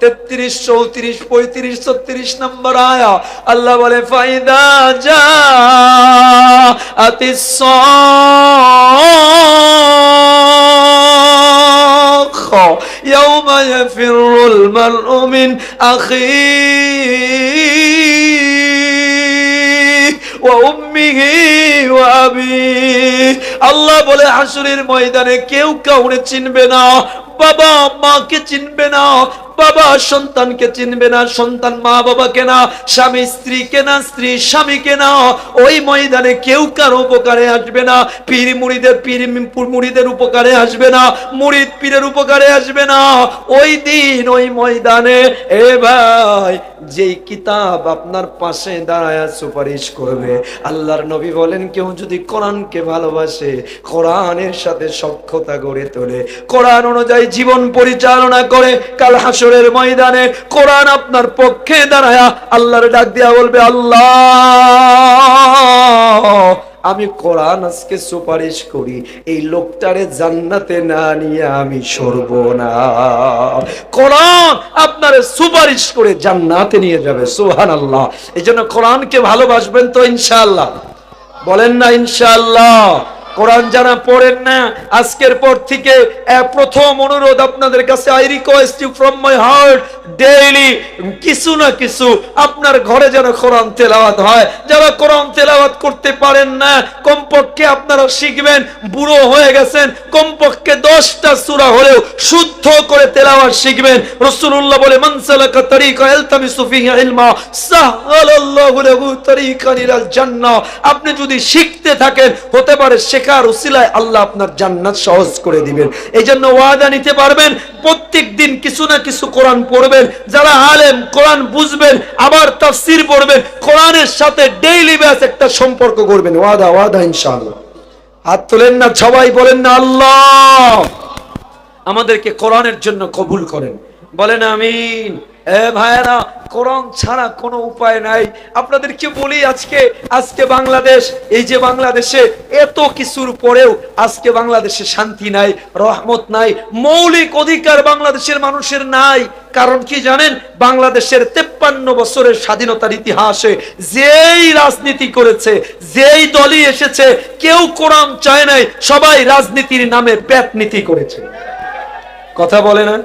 33 34 35 36 নম্বর আয়া, আল্লাহ বলে, ফাইদা জাআতিস সাখা ইয়াওমা ইয়াফিরুল মারউ মিন আখিহি ওয়া উম্মিহি ওয়া আবিহি। আল্লাহ বলে, হাসরের ময়দানে কেউ কাউরে চিনবে না, বাবা মাকে চিনবে না, বাবা সন্তানকে চিনবে না, সন্তান মা বাবাকে না, স্বামী স্ত্রীকে না, স্ত্রী স্বামীকে না। ওই ময়দানে কেউ কারো উপকারে আসবে না, পীর মুরিদের উপকারে আসবে না, মুরিদ পীরের উপকারে আসবে না। ওই দিন ওই ময়দানে এ ভাই, যেই কিতাব আপনার পাশে দাঁড়ায়া সুপারিশ করবে, আল্লাহর নবী বলেন, কেউ যদি কোরআনকে ভালোবাসে, কোরআনের সাথে সখ্যতা গড়ে তোলে, কোরআন অনুযায়ী জীবন পরিচালনা করে, কাল হাসরের ময়দানে কোরআন আপনার পক্ষে দাঁড়ায়া আল্লাহর ডাক দিয়া বলবে, আল্লাহ আমি কোরআন আজকে সুপারিশ করি, এই লোকটারে জান্নাতে না নিয়ে আমি সরব না। কোরআন আপনারে সুপারিশ করে জান্নাতে নিয়ে যাবে, সুবহানাল্লাহ। এই জন্য কোরআনকে ভালোবাসবেন তো ইনশাআল্লাহ, বলেন না ইনশাআল্লাহ। কোরআন যারা পড়েন না, আজকের পর থেকে প্রথম অনুরোধ আপনাদের কাছে, I request you from my heart, daily কিছু না কিছু আপনার ঘরে যেন কোরআন তেলাওয়াত হয়। যারা কোরআন তেলাওয়াত করতে পারেন না, কমপক্ষে আপনারা শিখবেন, বুড়ো হয়ে গেছেন, কমপক্ষে 10টা সূরা হলেও শুদ্ধ করে তেলাওয়াত শিখবেন। রাসূলুল্লাহ বলে, মান সালাকা তারিকা ইলতামিসু ফিহি ইলমা সাহালাল্লাহু লাহু তারিকান ইলাল জান্নাহ। আপনি যদি শিখতে থাকেন, হতে পারে শেখার উসিলায় আল্লাহ আপনার জান্নাত সহজ করে দিবেন। এই জন্য ওয়াদা নিতে পারবেন, প্রত্যেক দিন কিছু না কিছু কোরআন পড়বেন। যারা আলেম, কোরআন বুঝবেন, আবার তাফসীর পড়বেন, কোরআনের সাথে ডেইলি বেস একটা সম্পর্ক করবেন। ওয়াদা, ওয়াদা ইনশাআল্লাহ। হাত তোলেন না, সবাই বলেন না, আল্লাহ আমাদেরকে কোরআনের জন্য কবুল করেন, বলেন আমিন। ভাইয়েরা, কোরআন ছাড়া কোনো উপায় নাই। আপনাদেরকে বলি, আজকে বাংলাদেশ, এই যে বাংলাদেশে এত কিছুর পরেও আজকে বাংলাদেশে শান্তি নাই, রহমত নাই, মৌলিক অধিকার বাংলাদেশের মানুষের নাই। কারণ কি জানেন? বাংলাদেশের 53 বছরের স্বাধীনতার ইতিহাসে যেই রাজনীতি করেছে, যেই দলই এসেছে, কেউ কোরআন চায় নাই, সবাই রাজনীতির নামে প্যাট নীতি করেছে। কথা বলে না?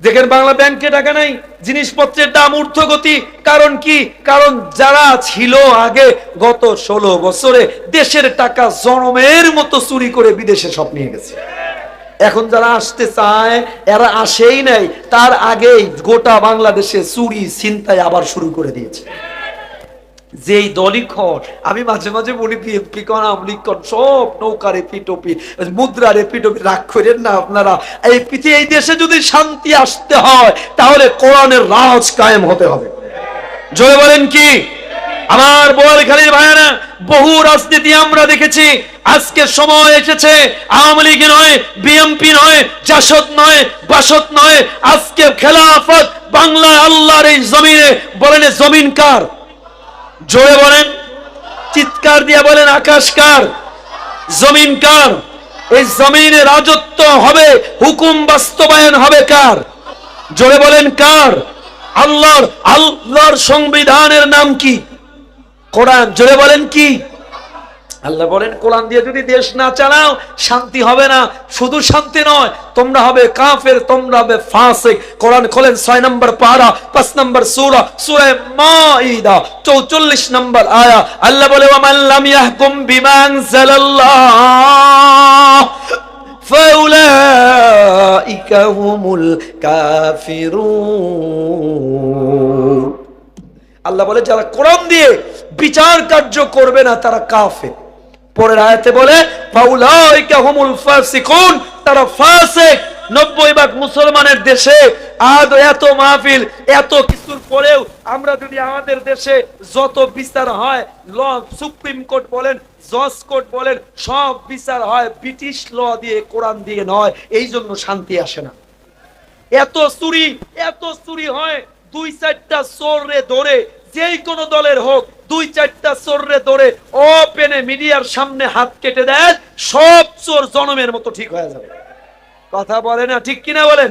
দেখেন, বাংলা ব্যাংকে টাকা নাই, জিনিসপত্রের দাম ঊর্ধ্বগতি। কারণ কি? কারণ যারা ছিল আগে গত 16 বছরে দেশের টাকা জনমের মতো চুরি করে বিদেশে সব নিয়ে গেছে। এখন যারা আসতে চায় এরা আসেই নাই, তার আগেই গোটা বাংলাদেশে চুরি ছিনতাই আবার শুরু করে দিয়েছে। যেই দলই খর, আমি মাঝে মাঝে বলি বিএনপি কন, আওয়ামী লীগ কন, সব নৌকারে পিটোপি, মুদ্রারে পিটোপি। রাগ করেন না আপনারা। এই দেশে যদি শান্তি আসতে হয় তাহলে কোরআনের রাজ কায়েম হতে হবে। জয় বলেন কি? আমার বোয়ালখালীর ভাইয়েরা, বহু রাজনীতি আমরা দেখেছি। আজকে সময় এসেছে, আওয়ামী লীগ নয়, বিএনপি নয়, জাসদ নয়, বাসদ নয়, আজকে খেলাফত বাংলা আল্লাহর এই জমিনে। বলেন, জমিন কার? জোরে বলেন, চিৎকার দিয়ে বলেন, আকাশ কার? জমিন কার? এই জমিনে রাজত্ব হবে, হুকুম বাস্তবায়ন হবে কার? জোরে বলেন, কার? আল্লাহর। আল্লাহর সংবিধানের নাম কি? কোরআন। জোরে বলেন কি? আল্লাহ বলেন, কোরআন দিয়ে যদি দেশ না চালাও শান্তি হবে না। শুধু শান্তি নয়, তোমরা হবে কাফের, তোমরা হবে ফাসিক। কোরআন খোলেন 6 নম্বর পারা, 5 নম্বর সূরা, সূরা মাঈদা 44 নম্বর আয়া। আল্লাহ বলে, ওয়া মান লাম ইয়াহকুম বিমা আনজালাল্লাহ ফাউলাইকা হুমুল কাফিরুন। আল্লাহ বলে, যারা কোরআন দিয়ে বিচার কার্য করবে না তারা কাফের। পরের আয়াতে বলে, ফাউলাইকা হুমুল ফাসিকুন, তারা ফাসিক। 90% মুসলমানের দেশে আজ এত মাহফিল, এত কিছুর পরেও আমরা যদি আমাদের দেশে যত বিচার হয়, ল, সুপ্রিম কোর্ট বলেন, জজ কোর্ট বলেন, সব বিচার হয় ব্রিটিশ ল দিয়ে, কোরআন দিয়ে নয়। এই জন্য শান্তি আসে না। এত চুরি হয়, 2-4টা চোররে ধরে, যেই কোন দলের হোক, 2-4টা চোররে ধরে ওপেনে মিডিয়ার সামনে হাত কেটে দেয়, সব চোর জনমের মতো ঠিক হয়ে যাবে। কথা বলে না? ঠিক কিনা বলেন?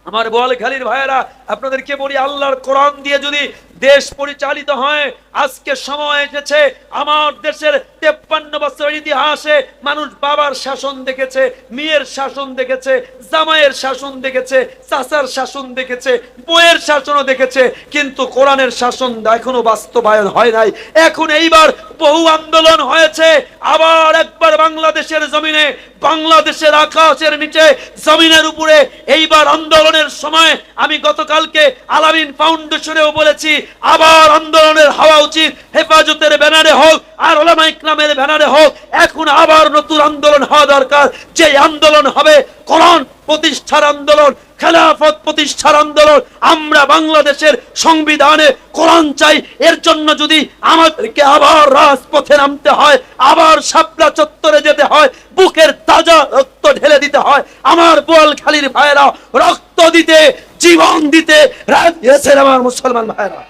আমার বোয়ালখালীর ভাইয়েরা, আপনাদেরকে বলি, আল্লাহর কোরআন দিয়ে যদি দেশ পরিচালিত হয়, আজকে সময় এসেছে। আমার দেশের 53 বছরের ইতিহাসে মানুষ বাবার শাসন দেখেছে, মেয়ের শাসন দেখেছে, জামাইয়ের শাসন দেখেছে, চাচার শাসন দেখেছে, বইয়ের শাসনও দেখেছে, কিন্তু কোরআনের শাসন এখনো বাস্তবায়ন হয় নাই। এখন এইবার বহু আন্দোলন হয়েছে, আবার একবার বাংলাদেশের জমিনে, বাংলাদেশের আকাশের নিচে, জমিনের উপরে এইবার আন্দোলনের সময়। আমি গতকালকে আলামিন ফাউন্ডেশনেও বলেছি, আবার আন্দোলনের হওয়া উচিত, হেফাজতের ব্যানারে হোক আর উলামা ইকরামের ব্যানারে হোক। এখন আবার নতুন আন্দোলন হওয়া দরকার। যে আন্দোলন হবে কোরআন প্রতিষ্ঠার আন্দোলন, খেলাফত প্রতিষ্ঠার আন্দোলন। আমরা বাংলাদেশের সংবিধানে কোরআন চাই। এর জন্য যদি আমাদেরকে আবার রাজপথে নামতে হয়, আবার শাপলা চত্বরে যেতে হয়, বুকের তাজা রক্ত ঢেলে দিতে হয়, আমার বোয়ালখালীর ভাইয়েরা রক্ত দিতে, জীবন দিতে রাজি আছেন আমার মুসলমান ভাইয়েরা।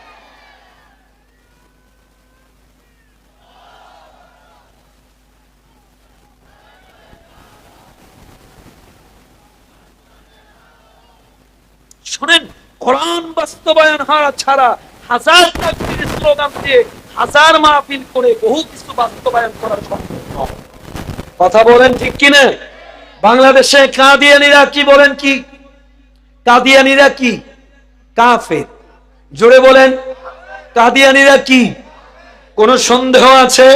শুনেন, কোরআন বাস্তবায়ন হওয়া ছাড়া হাজার তাকবীর স্লোগান দিয়ে, হাজার মাহফিল করে বহু কিছু বাস্তবায়ন করা সম্ভব নয়। কথা বলেন ঠিক কিনা? বাংলাদেশে কাদিয়ানীরা কি বলেন? কি কাদিয়ানীরা কি? কাফের। জোরে বলেন, কাদিয়ানীরা কি? কোন সন্দেহ আছে?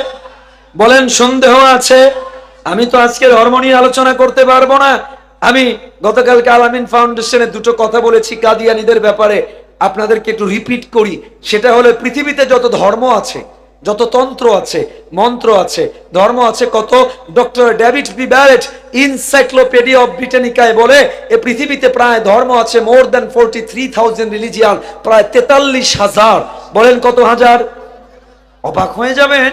বলেন, সন্দেহ আছে? আমি তো আজকে ধর্ম নিয়ে আলোচনা করতে পারবো না। আমি গতকালকে আলামিন ফাউন্ডেশনে দুটো কথা বলেছি কাদিয়ানীদের ব্যাপারে, আপনাদেরকে একটু রিপিট করি। সেটা হলো, পৃথিবীতে যত ধর্ম আছে, যত তন্ত্র আছে, মন্ত্র আছে, ধর্ম আছে, কত? Doctor David B Barrett encyclopaedia of ব্রিটানিকায় বলে, এ পৃথিবীতে প্রায় ধর্ম আছে মোর দ্যান 43,000 রিলিজিয়ান, প্রায় 43,000। বলেন কত হাজার? অবাক হয়ে যাবেন।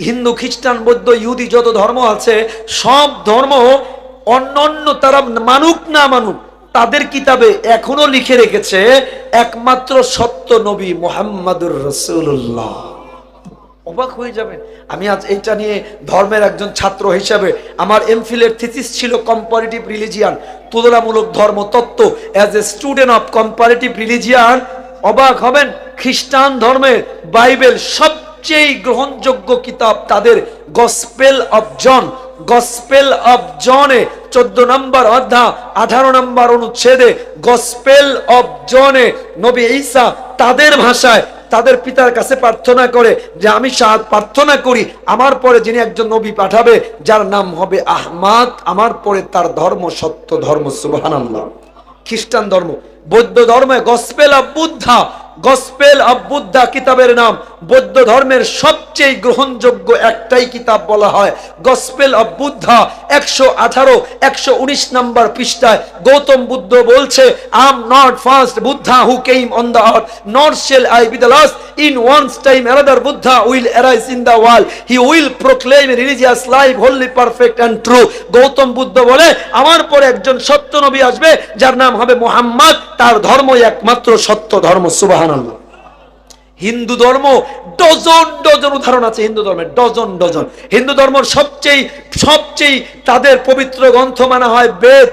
হিন্দু, খ্রিস্টান, বৌদ্ধ, ইহুদি যত ধর্ম আছে, সব ধর্ম অন্যান্য, তারা মানুক না মানুক, তাদের কিতাবে এখনো লিখে রেখেছে একমাত্র সত্য নবী মুহাম্মাদুর রাসূলুল্লাহ। অবাক হয়ে যাবেন। আমি আজ এইটা নিয়ে ধর্মের একজন ছাত্র হিসাবে আমার এমফিলের থিসিস ছিল কম্পারেটিভ রিলিজিয়ান, তুলনামূলক ধর্মতত্ত্ব। As a student of comparative religion অবাক হবেন, খ্রিস্টান ধর্মের বাইবেল সবচেয়ে গ্রহণযোগ্য কিতাব তাদের gospel of John. Gospel of জনে 14 নম্বর অধ্যায় 18 নম্বর অনুচ্ছেদে গসপেল অফ জনে নবী ঈসা তাদের ভাষায় তাদের পিতার কাছে প্রার্থনা করে যে আমি প্রার্থনা করি আমার পরে যিনি একজন নবী পাঠাবে যার নাম হবে আহমদ, আমার পরে তার ধর্ম সত্য ধর্ম। সুবহানাল্লাহ। খ্রিস্টান ধর্ম, বৌদ্ধ ধর্মে gospel of Buddha, gospel of Buddha কিতাবের নাম। বৌদ্ধ ধর্মের সবচেয়ে গ্রহণযোগ্য একটাই কিতাব বলা হয় গসপেল অফ বুদ্ধা। 118 119 নম্বর পৃষ্ঠায় গৌতম বুদ্ধ বলছে, I am not first Buddha who came on the earth, not shall I be the last. In once time another Buddha will arise in the world, he will proclaim religious life holy perfect and true. Gautam Buddha বলে আমার পরে একজন সত্য নবী আসবে যার নাম হবে মুহাম্মদ, তার ধর্মই একমাত্র সত্য ধর্ম। সুবহানাল্লাহ। হিন্দু ধর্ম ডজন ডজন উদাহরণ আছে, হিন্দু ধর্মের ডজন ডজন। হিন্দু ধর্মের সবচেয়ে তাদের পবিত্র গ্রন্থ মানা হয় বেদ।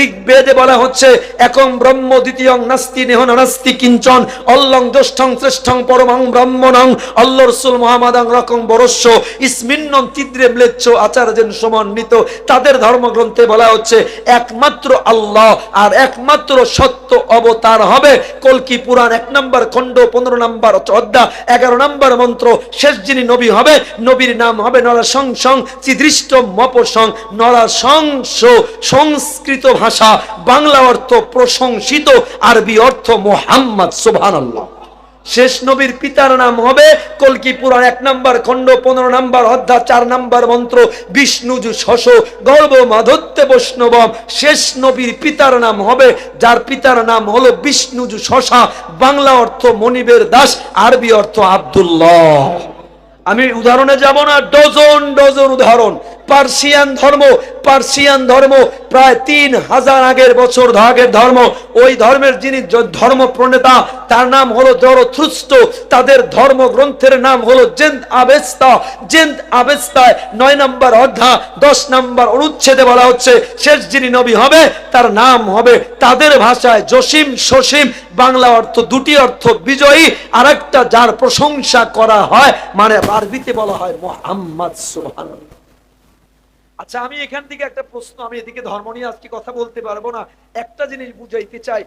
ঋগ্বেদে বলা হচ্ছে একং ব্রহ্ম দ্বিতীয়ং নাস্তি নেহ নাস্তি কিঞ্চন অল্লং জ্যেষ্ঠং শ্রেষ্ঠং পরমং ব্রহ্মণং অল্ল রাসূল মুহাম্মাদাং রকং বরস্য ইসমিন্নং তিদ্রে ম্লেচ্ছ আচার্যেন সমন্বিত। তাদের ধর্মগ্রন্থে বলা হচ্ছে একমাত্র আল্লাহ আর একমাত্র সত্য অবতার হবে কল্কি পুরাণ 1 নম্বর খণ্ড 15 নম্বর অধ্যায় 11 নম্বর মন্ত্র। শেষ যিনি নবী হবে, নবীর নাম হবে নরসংসং চিদৃষ্ট মপসং। নরসংস সংস্কৃত ভাষা, বাংলা অর্থ প্রশংসিত, আরবি অর্থ মুহাম্মদ। সুবহানাল্লাহ। শেষ নবীর পিতার নাম হবে কল্কি পুরাণ 1 নম্বর খণ্ড 15 নম্বর অধ্যায় 4 নম্বর মন্ত্র বিষ্ণুজু শশ গর্ভ মাধত্তে বৈষ্ণবম। শেষ নবীর পিতার নাম হবে যার পিতার নাম হলো বিষ্ণুজু শশা, বাংলা অর্থ মনিবের দাস, আরবি অর্থ আব্দুল্লাহ। আমি উদাহরণে যাব না, ডজন ডজন উদাহরণ। পার্সিয়ান ধর্ম প্রায় 3000 আগের বছর আগের ধর্ম। ওই ধর্মের যিনি ধর্ম প্রণেতা তার নাম হলো জরথুস্ত্র। তাদের ধর্মগ্রন্থের নাম হলো জেন্দ আবেস্তায় 9 নম্বর অধ্যায় 10 নম্বর অনুচ্ছেদে বলা হচ্ছে শেষ যিনি নবী হবে তার নাম হবে তাদের ভাষায় জসিম সসীম, বাংলা অর্থ দুটি অর্থ বিজয়ী, আরেকটা যার প্রশংসা করা হয়, মানে আরবিতে বলা হয় মুহাম্মদ। সুবহানাল্লাহ। আচ্ছা, আমি এখান থেকে একটা প্রশ্ন, আমি এদিকে ধর্ম নিয়ে আজকে কথা বলতে পারবো না, একটা জিনিস বুঝাইতে চাই।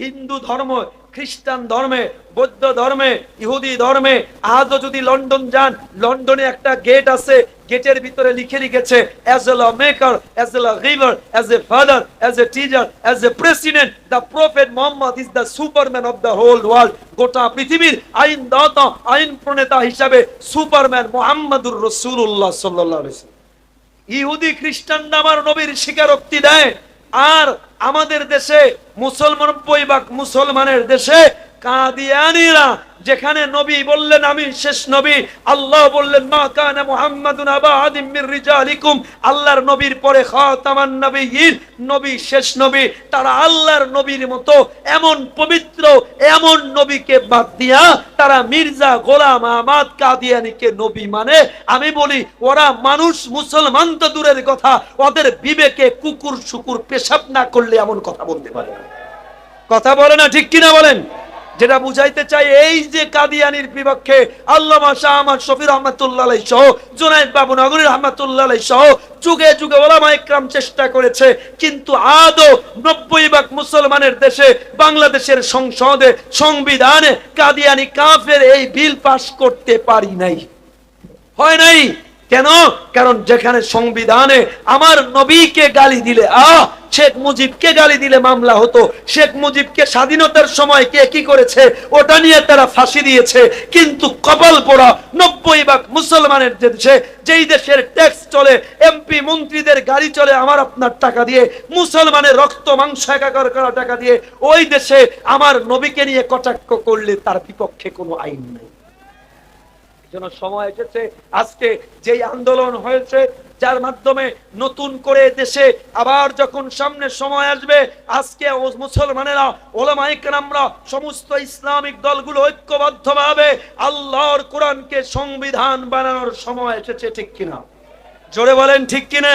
হিন্দু ধর্ম, খ্রিস্টান ধর্মে, বৌদ্ধ ধর্মে, ইহুদি ধর্মে আজও যদি লন্ডন যান, লন্ডনে একটা গেট আছে, গেটের ভিতরে লিখে রেখেছে as a lawmaker, as a giver, as a father, as a teacher, as a president, the prophet Muhammad is the superman of the whole world. গোটা পৃথিবীর আইনদাতা, আইন প্রণেতা হিসাবে সুপারম্যান মুহাম্মদুর রাসূলুল্লাহ সাল্লাল্লাহু আলাইহি ওয়াসাল্লাম। ইহুদি খ্রিস্টানরা আমার নবীর স্বীকারোক্তি দেয়, আর আমাদের দেশে মুসলমানের দেশে কাদিয়ানীরা যেখানে নবী বললেন আমি শেষ নবী, আল্লাহ বললেন মা কানা মুহাম্মাদুন আবা আহাদিম মির রিজালিকুম, আল্লাহর নবীর পরে খাতামান নবিয়্যিন, নবী শেষ নবী, তারা আল্লাহর নবীর মতো এমন পবিত্র এমন নবীকে বাদ দিয়া তারা মির্জা গোলাম আহমদ কাদিয়ানীকে নবী মানে। আমি বলি ওরা মানুষ, মুসলমান তো দূরের কথা, ওদের বিবেকে কুকুর শুকুর পেশাব না করলে এমন কথা বলতে পারে না। কথা বলে না, ঠিক কিনা বলেন? যেটা বুঝাইতে চাই, এই যে কাদিয়ানির বিপক্ষে আল্লামা শাহ আহমদ শফি রহমাতুল্লাহ আলাইহি সহ জুনায়েদ বাবু নগরী রহমাতুল্লাহ আলাইহি সহ যুগে যুগে ওলামা ইকরাম চেষ্টা করেছে, কিন্তু আদৌ 90% মুসলমানের দেশে, বাংলাদেশের সংসদে, সংবিধানে কাদিয়ানি কাফের এই বিল পাস করতে পারি নাই, হয় নাই। কেন? কারণ যেখানে সংবিধানে আমার নবীকে গালি দিলে শেখ মুজিবকে গালি দিলে মামলা হতো, শেখ মুজিবকে স্বাধীনতার সময় কে কি করেছে ওটা নিয়ে তারা ফাঁসি দিয়েছে, কিন্তু কপাল পোড়া 90% মুসলমানের দেশে, যেই দেশের ট্যাক্স চলে, এমপি মন্ত্রীদের গাড়ি চলে আমার আপনার টাকা দিয়ে, মুসলমানের রক্ত মাংস একাকার করা টাকা দিয়ে, ওই দেশে আমার নবীকে নিয়ে কটাক্ষ করলে তার বিপক্ষে কোনো আইন নেই। যেন সময় এসেছে আজকে যেই আন্দোলন হয়েছে, যার মাধ্যমে নতুন করে দেশে আবার যখন সামনে সময় আসবে, আজকে মুসলমানেরা, ওলামায়ে কেরামরা, সমস্ত ইসলামিক দলগুলো ঐক্যবদ্ধভাবে আল্লাহর কোরআনকে সংবিধান বানানোর সময় এসেছে, ঠিক কিনা? জোরে বলেন ঠিক কিনা?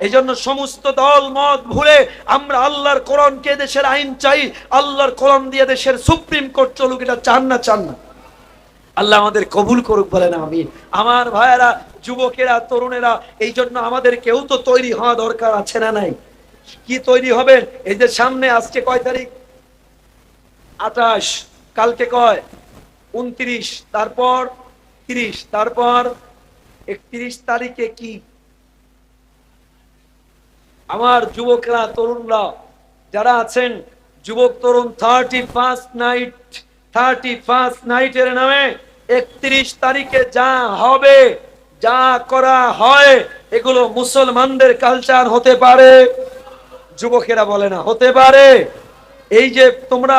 এই জন্য সমস্ত দল মত ভুলে আমরা আল্লাহর কোরআনকে দেশের আইন চাই, আল্লাহর কোরআন দিয়ে দেশের সুপ্রিম কোর্ট চলুক, এটা চান না? চান না? আল্লাহ আমাদের কবুল করুক, বলেন আমিন। আমার ভাইয়েরা, যুবকেরা, তরুণেরা, এই জন্য আমাদের কেউ তো তৈরি হওয়া দরকার আছে না নাই? কি তৈরি হবেন? এই যে সামনে আজকে কয় তারিখ? 28, কালকে কয়? 29, তারপর 30, তারপর 31 তারিখে কি? আমার যুবকরা, তরুণরা যারা আছেন, যুবক তরুণ, 31 নাইটের নামে 31 তারিখে যা হবে, যা করা হয়, এগুলো মুসলমানদের কালচার হতে পারে? যুবকেরা বলে না হতে পারে? এই যে তোমরা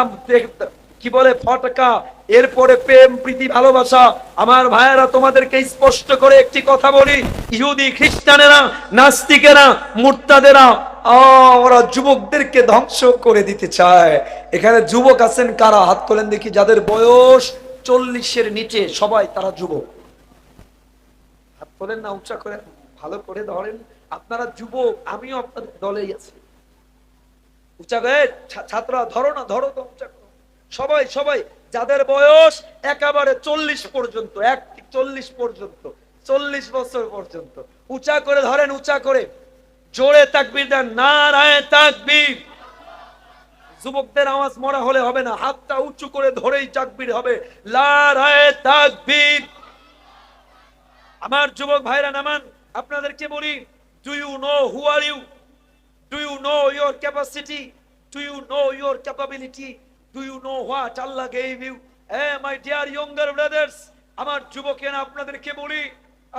কি বলে ফটকা, এরপরে প্রেম, প্রীতি, ভালোবাসা, আমার ভাইয়েরা তোমাদেরকে স্পষ্ট করে একটি কথা বলি, ইহুদি, খ্রিস্টানেরা, নাস্তিকেরা, মুরতাদেরা ওরা যুবকদেরকে ধ্বংস করে দিতে চায়। এখানে যুবক আছেন কারা? হাত তোলেন দেখি। যাদের বয়স 40-এর নিচে সবাই তারা যুবক। হাত তোলেন না, উঁচা করে, ভালো করে ধরেন। আপনারা যুবক, আমিও আপনাদের দলেই আছি। উঁচা করে ছাত্ররা ধরো না, ধরো তো, উঁচা করো। সবাই সবাই যাদের বয়স একেবারে 40 পর্যন্ত, 40 পর্যন্ত, 40 বছর পর্যন্ত, উঁচা করে ধরেন, উঁচা করে জোরে তাকবীর দেন, নারায়ে তাকবীর। যুবকদের আওয়াজ মরা হলে হবে না, হাতটা উঁচু করে ধরেই তাকবীর হবে, নারায়ে তাকবীর। আমার যুবক ভাইরা নামান, আপনাদেরকে বলি, do you know who are you? Do you know your capacity? Do you know your capability? Do you know what Allah gave you? Hey, my dear younger brothers, আমার যুবকেরা আপনাদেরকে বলি,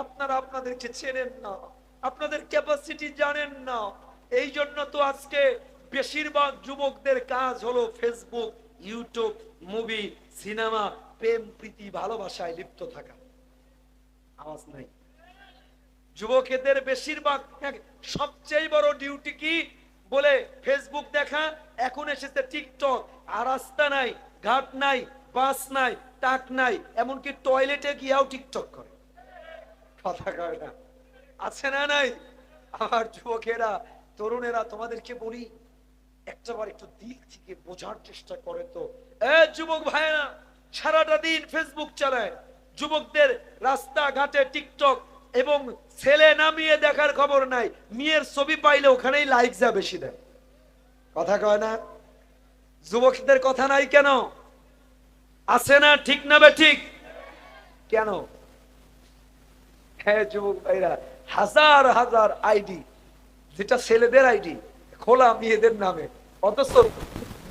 আপনারা আপনাদেরকে চেনেন না, আপনাদের ক্যাপাসিটি জানেন না। এই জন্য তো আজকে বেশিরভাগ যুবকদের কাজ হলো ফেসবুক, ইউটিউব, মুভি, সিনেমা, প্রেম, প্রীতি, ভালোবাসায় লিপ্ত থাকা। আওয়াজ নাই। যুবকদের বেশিরভাগ সবচেয়ে বড় ডিউটি কি বলে? ফেসবুক দেখা, এখন এসেছে টিকটক। আর রাস্তা নাই, ঘাট নাই, বাস নাই, টাক নাই, এমনকি টয়লেটে গিয়েও টিকটক করে। কথা কয় না? আছে না নাই? আমার যুবকেরা, তরুণেরা, তোমাদেরকে বলি, একটাবার একটু দিল থেকে বোঝার চেষ্টা করে তো। যুবক ভাইরা সারাটা দিন ফেসবুক চালায়, যুবকদের রাস্তা ঘাটে টিকটক এবং ছেলে নামিয়ে দেখার খবর নাই, মেয়ের ছবি পাইলে ওখানেই লাইক যা বেশি দেয়। কথা কয় না? যুবকদের কথা নাই কেন? আছে না? ঠিক না বে ঠিক? কেন? হ্যাঁ যুবক ভাইরা, হাজার হাজার আইডি, যেটা ছেলেদের আইডি খোলা মেয়েদের নামে, অথচ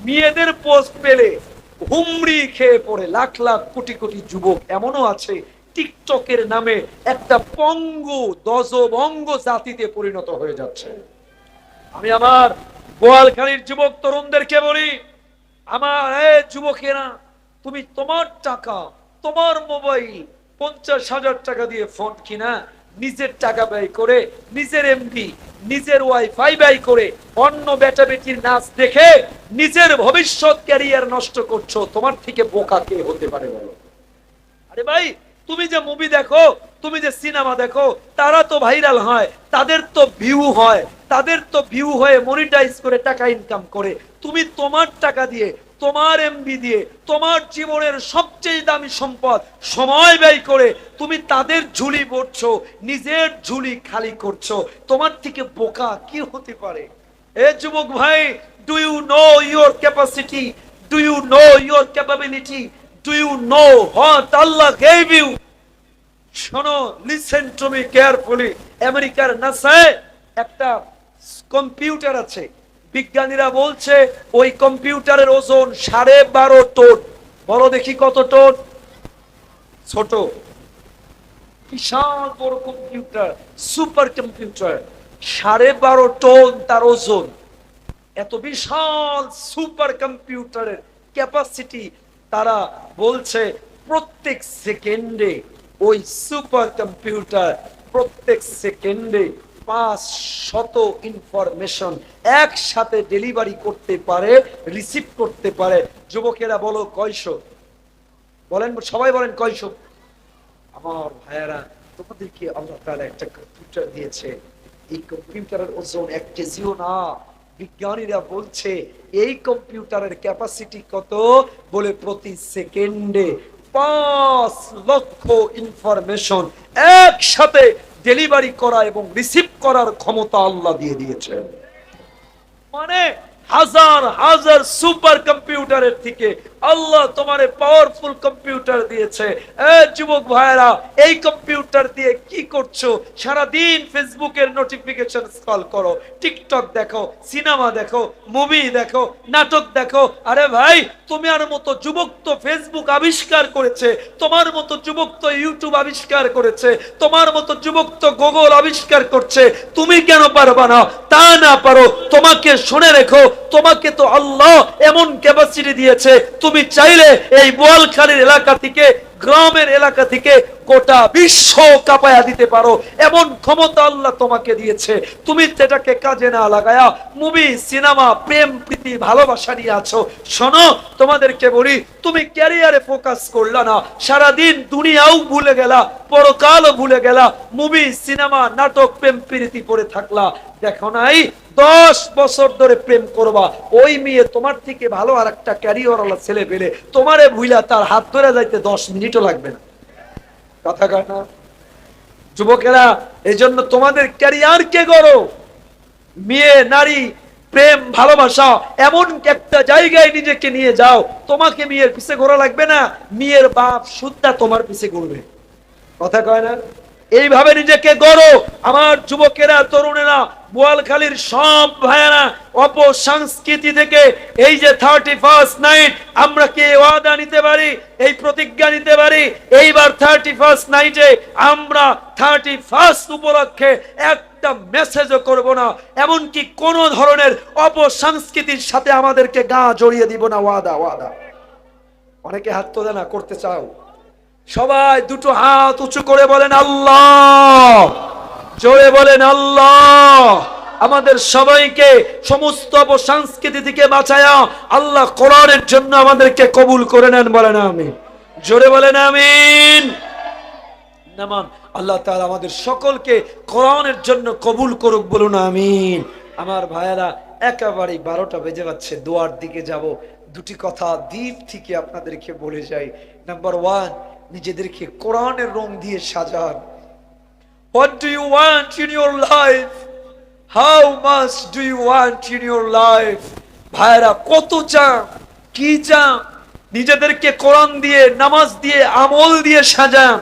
মেয়েদের পোস্ট পেলে হুমড়ি খেয়ে পড়ে লাখ লাখ কোটি কোটি যুবক এমনও আছে টিকটকের নামে একটা পঙ্গু দজবঙ্গ জাতিতে পরিণত হয়ে যাচ্ছে। আমি আমার গোয়ালখালীর যুবক তরুণদেরকে বলি, আমার যুবকেরা, তুমি তোমার টাকা, তোমার মোবাইল 50,000 টাকা দিয়ে ফোন কিনা, নিজের টাকা ব্যয় করে, নিজের এমবি, নিজের ওয়াইফাই ব্যয় করে অন্য বেটা বেটির নাচ দেখে নিজের ভবিষ্যৎ ক্যারিয়ার নষ্ট করছো। তোমার থেকে বোকা কে হতে পারে বলো? আরে ভাই, তুমি যে মুভি দেখো, তুমি যে সিনেমা দেখো, তারা তো ভাইরাল হয়, তাদের তো ভিউ হয়, তাদের তো ভিউ হয়ে মনিটাইজ করে টাকা ইনকাম করে। তুমি তোমার টাকা দিয়ে, তোমার এমবি দিয়ে, তোমার জীবনের সবচেয়ে দামি সম্পদ সময় ব্যয় করে তুমি তাদের ঝুলি ভরছো, নিজের ঝুলি খালি করছো। তোমার থেকে বোকা কি হতে পারে? এ যুবক ভাই, do you know your capacity? Do you know your capability? Do you know what Allah gave you? শোনো, listen to me carefully. আমেরিকার নাসায় একটা কম্পিউটার আছে, বিজ্ঞানীরা বলছে ওই কম্পিউটারের ওজন 12.5 টন। বলো দেখি কত টন? ছোট, বিশাল বড় কম্পিউটার, সুপার কম্পিউটার, 12.5 টন তার ওজন। এত বিশাল সুপার কম্পিউটারের ক্যাপাসিটি, তারা বলছে প্রত্যেক সেকেন্ডে ওই সুপার কম্পিউটার প্রত্যেক সেকেন্ডে 500 ইনফরমেশন একসাথে ডেলিভারি করতে পারে, রিসিভ করতে পারে। যুবকেরা বলো কয়শো? বলেন, সবাই বলেন কয়শো? আমার ভাইয়েরা, তোমাদেরকে আল্লাহ তাআলা একটা কম্পিউটার দিয়েছে। এই কম্পিউটারের ওজন 1 কেজিও না। বিজ্ঞানীরা বলছে এই কম্পিউটারের ক্যাপাসিটি কত, বলে প্রতি সেকেন্ডে 5 লক্ষ ইনফরমেশন একসাথে ডেলিভারি করা এবং রিসিভ করার ক্ষমতা আল্লাহ দিয়ে দিয়েছেন। মানে হাজার হাজার সুপার কম্পিউটারের থেকে আল্লাহ তোমারে পাওয়ারফুল কম্পিউটার দিয়েছে। যুবক ভাইরা, এই কম্পিউটার দিয়ে কি করছো? সারা দিন ফেসবুকের নোটিফিকেশন স্ক্রল করো, টিকটক দেখো, সিনেমা দেখো, মুভি দেখো, নাটক দেখো। আরে ভাই, তোমার মতো যুবক তো ফেসবুক আবিষ্কার করেছে, তোমার মতো যুবক তো ইউটিউব আবিষ্কার করেছে, তোমার মতো যুবক তো গুগল আবিষ্কার করছে। তুমি কেন পারবা না? তা না পারো, তোমাকে শুনে রেখো, তোমাকে তো আল্লাহ এমন ক্যাপাসিটি দিয়েছে, তুমি চাইলে এই বোয়ালখালীর এলাকা থেকে, গ্রামের এলাকা থেকে গোটা বিশ্ব কাঁপায়া দিতে পারো, এমন ক্ষমতা আল্লাহ তোমাকে দিয়েছে। তুমি সেটাকে কাজে না লাগায়া মুভি, সিনেমা, প্রেম, প্রীতি, ভালোবাসা নিয়ে আছো। শোনো, তোমাদেরকে বলি, তুমি ক্যারিয়ারে ফোকাস করলা না, সারাদিন দুনিয়াও ভুলে গেলা, পরকালও ভুলে গেলা, মুভি, সিনেমা, নাটক, প্রেম, প্রীতি পড়ে থাকলা। দেখো নাই 10 বছর ধরে প্রেম করবা, ওই মেয়ে তোমার থেকে ভালো আর একটা ক্যারিয়ারওয়ালা ছেলে পেলে তোমারে ভুইলা তার হাত ধরে যাইতে 10 মিনিটও লাগবে না। কথা কয় না যুবকেরা? এজন্য তোমাদের ক্যারিয়ারকে গড়ো। মেয়ে, নারী, প্রেম, ভালোবাসা এমন একটা জায়গায় নিজেকে নিয়ে যাও, তোমাকে মেয়ের পিছে ঘোরা লাগবে না, মেয়ের বাপ সুদ্ধা তোমার পিছে ঘুরবে। কথা কয় না? এইভাবে নিজেকে গড়ো। আমার যুবকেরা, তরুণেরা, বোয়ালখালীর সব ভাইয়েরা, অপসংস্কৃতি থেকে এই যে 31st নাইট, আমরা কি ওয়াদা নিতে পারি, এই প্রতিজ্ঞা নিতে পারি, এইবার 31st নাইটে আমরা 31st উপলক্ষে একটা মেসেজও করব না, এমনকি কোন ধরনের অপসংস্কৃতির সাথে আমাদেরকে গা জড়িয়ে দিব না। ওয়াদা, ওয়াদা। অনেকে হাত তোলে না, করতে চাও? সবাই দুটো হাত উঁচু করে বলেন আল্লাহ, জোরে বলেন আল্লাহ। আমাদের সবাইকে সমস্ত অপসংস্কৃতি থেকে বাঁচায়া আল্লাহ কোরআনের জন্য আমাদেরকে কবুল করে নেন, বলেন আমিন। জোরে বলেন আমিন। নামান আল্লাহ তাআলা আমাদের সকলকে কোরআনের জন্য কবুল করুক, বলুন আমিন। আমার ভাইয়েরা, একেবারে 12টা বেজে যাচ্ছে, দোয়ার দিকে যাব। দুটি কথা দ্বীপ থেকে আপনাদেরকে বলে যাই। নাম্বার 1, নিজেদেরকে কোরআনের রং দিয়ে সাজান। What do you want in your life? How much do you want in your life? ভাইরা, কত চান, কি চান? নিজেদেরকে কোরআন দিয়ে, নামাজ দিয়ে, আমল দিয়ে সাজান।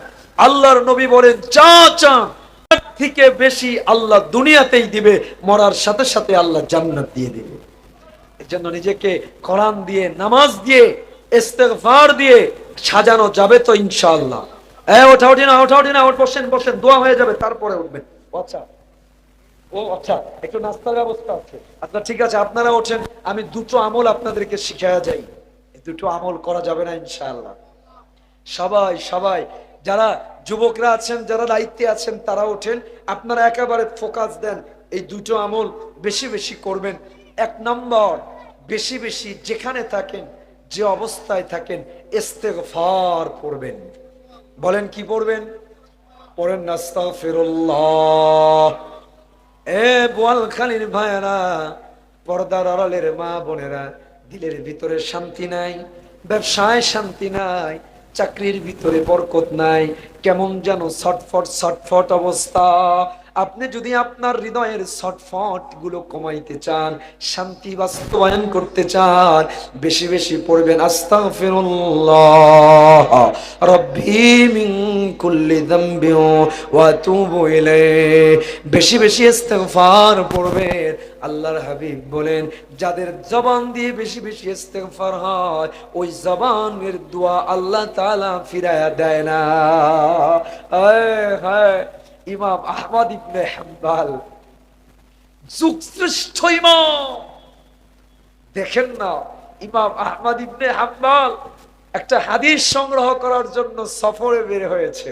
আল্লাহর নবী বলেন, যা চান তার থেকে বেশি আল্লাহ দুনিয়াতেই দিবে, মরার সাথে সাথে আল্লাহ জান্নাত দিয়ে দিবে। এজন্য নিজেকে কোরআন দিয়ে, নামাজ দিয়ে, ইস্তেগফার দিয়ে সাজানো যাবে তো ইনশাআল্লাহ। ওঠা উঠি না, ওঠা উঠি না, বসেন বসেন, দোয়া হয়ে যাবে, তারপরে উঠবেন। আচ্ছা, ও আচ্ছা, একটু নাস্তার ব্যবস্থা আছে। আচ্ছা ঠিক আছে, আপনারা ওঠেন। আমি দুটো আমল আপনাদেরকে শিখায়া যাই, এই দুটো আমল করা যাবে না ইনশাআল্লাহ। সবাই সবাই যারা যুবকরা আছেন, যারা দায়িত্বে আছেন, তারা ওঠেন। আপনারা একেবারে ফোকাস দেন, এই দুটো আমল বেশি বেশি করবেন। 1 নম্বর, বেশি বেশি যেখানে থাকেন, যে অবস্থায় থাকেন, ইস্তেগফার পড়বেন। বলেন কি পড়বেন? পড়েন আস্তাগফিরুল্লাহ। বোয়ালখালীর ভাইয়েরা, পর্দার আড়ালের মা বোনেরা, দিলের ভিতরে শান্তি নাই, ব্যবসায় শান্তি নাই, চাকরির ভিতরে বরকত নাই, কেমন যেন ছটফট ছটফট অবস্থা। আপনি যদি আপনার হৃদয়ের ছটফট গুলো কমাইতে চান, শান্তি বাস্তবায়ন করতে চান, বেশি বেশি পড়বেন আস্তাগফিরুল্লাহ রাব্বি মিন কুল্লি যামবি ওয়া আতুবু ইলাইহি। বেশি বেশি ইস্তেগফার পড়বেন। আল্লাহর হাবিব বলেন, যাদের জবান দিয়ে বেশি বেশি ইস্তেগফার হয়, ওই জবানের দোয়া আল্লাহ তাআলা ফিরায়া দেয় না। হায়, ইমাম আহমদ ইবনে হাম্বল, যুগশ্রেষ্ঠ ইমাম। দেখেন না, ইমাম আহমদ ইবনে হাম্বল একটা হাদিস সংগ্রহ করার জন্য সফরে বের হয়েছে।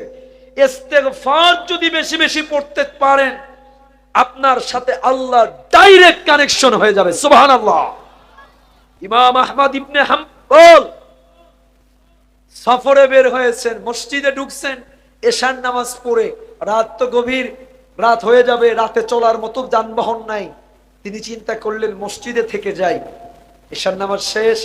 ইস্তেগফার যদি বেশি বেশি পড়তে পারেন, আপনার সাথে আল্লাহ ডাইরেক্ট কানেকশন হয়ে যাবে। সুবহানাল্লাহ। ইমাম আহমদ ইবনে হাম্বল সফরে বের হয়েছেন, মসজিদে ঢুকছেন, এশার নামাজ পড়ে, রাত তো গভীর, রাত হয়ে যাবে, রাতে চলার মতো যানবাহন নাই। তিনি চিন্তা করলেন মসজিদে থেকে যাই। এশার নামাজ শেষ,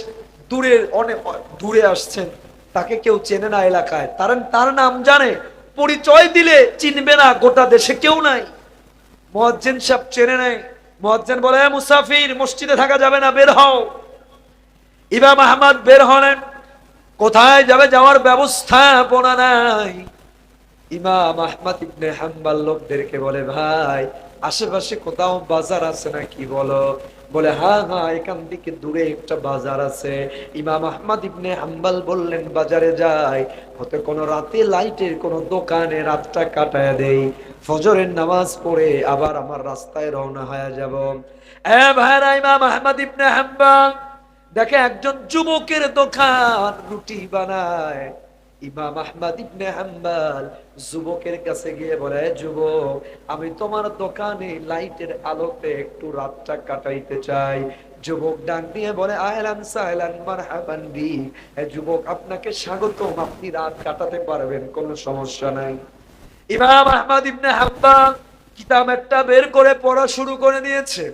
অনেক দূরে আসছেন, তাকে কেউ চেনে না এলাকায়, তার নাম জানে, পরিচয় দিলে চিনবে না, গোটা দেশে কেউ নাই। মুয়াজ্জিন সাহেব চেনে নাই। মুয়াজ্জিন বলে, মুসাফির, মসজিদে থাকা যাবে না, বের হও। ইমাম আহমদ বের হলেন। কোথায় যাবে, যাওয়ার ব্যবস্থাপনা নাই। ইমাম আহমদ ইবনে হাম্বল লোকদেরকে বলে, ভাই আশেপাশে কোথাও বাজার আছে নাকি বলো। বলে, হ্যাঁ হ্যাঁ, এখান থেকে দূরে একটা বাজার আছে। ইমাম আহমদ ইবনে হাম্বল বললেন, বাজারে যাই, হতে কোনো রাতে লাইটের কোনো দোকানে রাতটা কাটায় দেই, ফজরের নামাজ পড়ে আবার আমার রাস্তায় রওনা হয়ে যাব। ভাইরা, ইমাম আহমদ ইবনে হাম্বল দেখে একজন যুবকের দোকান, রুটি বানায়। ইমাম আহমদ ইবনে হাম্বল যুবকের কাছে গিয়ে বলে, যুবক, আমি তোমার দোকানে লাইটের আলোতে একটু রাতটা কাটাইতে চাই। যুবক ডাক দিয়ে বলে, আহলান সাহলান মারহাবান বি, যুবক, আপনাকে স্বাগতম, আপনি রাত কাটাতে পারবেন, কোনো সমস্যা নাই। ইমাম আহমদ ইবনে হাম্বল কিতাব একটা বের করে পড়া শুরু করে দিয়েছে।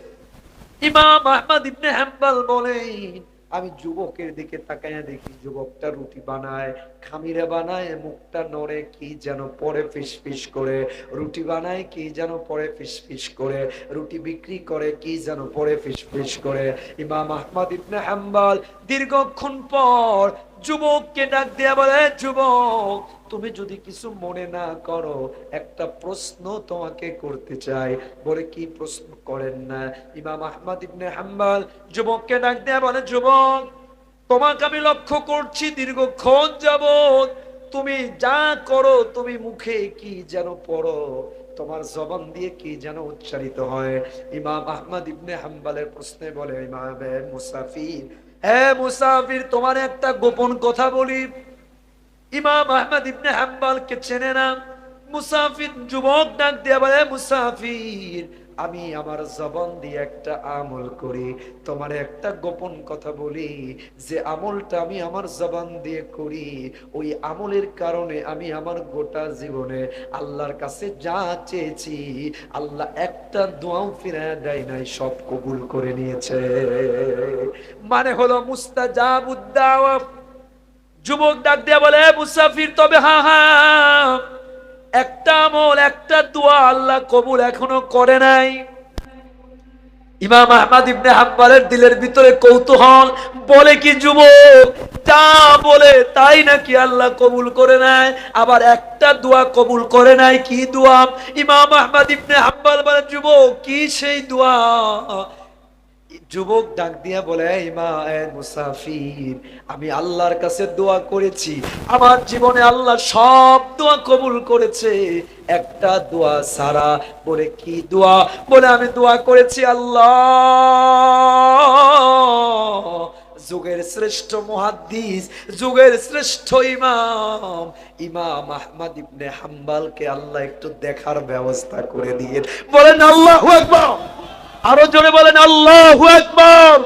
ইমাম আহমদ ইবনে হাম্বল বলেন, আমি যুবকের দিকে তাকায়া দেখি, যুবকটা রুটি বানায়, খামিরে বানায়, মুখটা নড়ে, কি যেন পরে ফিসফিস করে, রুটি বানায়, কি যেন পরে ফিসফিস করে, রুটি বিক্রি করে, কি যেন পরে ফিসফিস করে। ইমাম আহমদ ইবনে হাম্বল দীর্ঘক্ষণ পর যুবককে ডাক দিয়া বলে, যুবক, তুমি যদি কিছু মনে না করো, একটা প্রশ্ন তোমাকে করতে চাই। বলে, কি প্রশ্ন? করেন না। ইমাম আহমদ ইবনে হাম্বল যুবককে ডাক দিয়া বলে, যুবক, তোমাকে আমি লক্ষ্য করছি দীর্ঘক্ষণ যাবত, তুমি যা করো, তুমি মুখে কি যেন পড়ো, তোমার জবান দিয়ে কি যেন উচ্চারিত হয়। ইমাম আহমদ ইবনে হাম্বলের প্রশ্নে বলে, ইমাম মুসাফির, হ্যাঁ মুসাফির, তোমার একটা গোপন কথা বলি। ইমাম আহমদ ইবনে হাম্বলকে চেনে না। মুসাফির যুবক ডাক দিয়ে বলে, মুসাফির, আমি আমার জবান দিয়ে একটা আমল করি, তোমার একটা গোপন কথা বলি, যে আমলটা আমি আমার জবান দিয়ে করি, ওই আমলের কারণে আমি আমার গোটা জীবনে আল্লাহর কাছে যা চেয়েছি, আল্লাহ একটা দোয়াও ফিরায় দেয় নাই, সব কবুল করে নিয়েছে। মানে হলো মুস্তাজাবুদ দাওয়া। যুবক ডাক দিয়ে বলে, মুসাফির, তবে হ্যাঁ হ্যাঁ, একটা আমল, একটা দোয়া আল্লাহ কবুল এখনো করে নাই। ইমাম আহমদ ইবনে হাম্বলের দিলের ভিতরে কৌতূহল, বলে কি যুবক, তা বলে তাই নাকি আল্লাহ কবুল করে নাই? আবার একটা দোয়া কবুল করে নাই, কি দোয়া? ইমাম আহমদ ইবনে হাম্বল বলে, যুবক, কি সেই দোয়া? যুবক ডাক দিয়া বলে, মুসাফির, আমি আল্লাহর কাছে দোয়া করেছি, আমার জীবনে আল্লাহ সব দোয়া কবুল করেছে, একটা দোয়া ছাড়া। বলে, কি দোয়া? বলে, আমি দোয়া করেছি, আল্লাহ যুগের শ্রেষ্ঠ মুহাদ্দিস, যুগের শ্রেষ্ঠ ইমাম, ইমাম আহমদ ইবনে হাম্বলকে আল্লাহ একটু দেখার ব্যবস্থা করে দিয়ে। বলেন আল্লাহু আকবার। আরো জোরে বলেন আল্লাহু আকবার।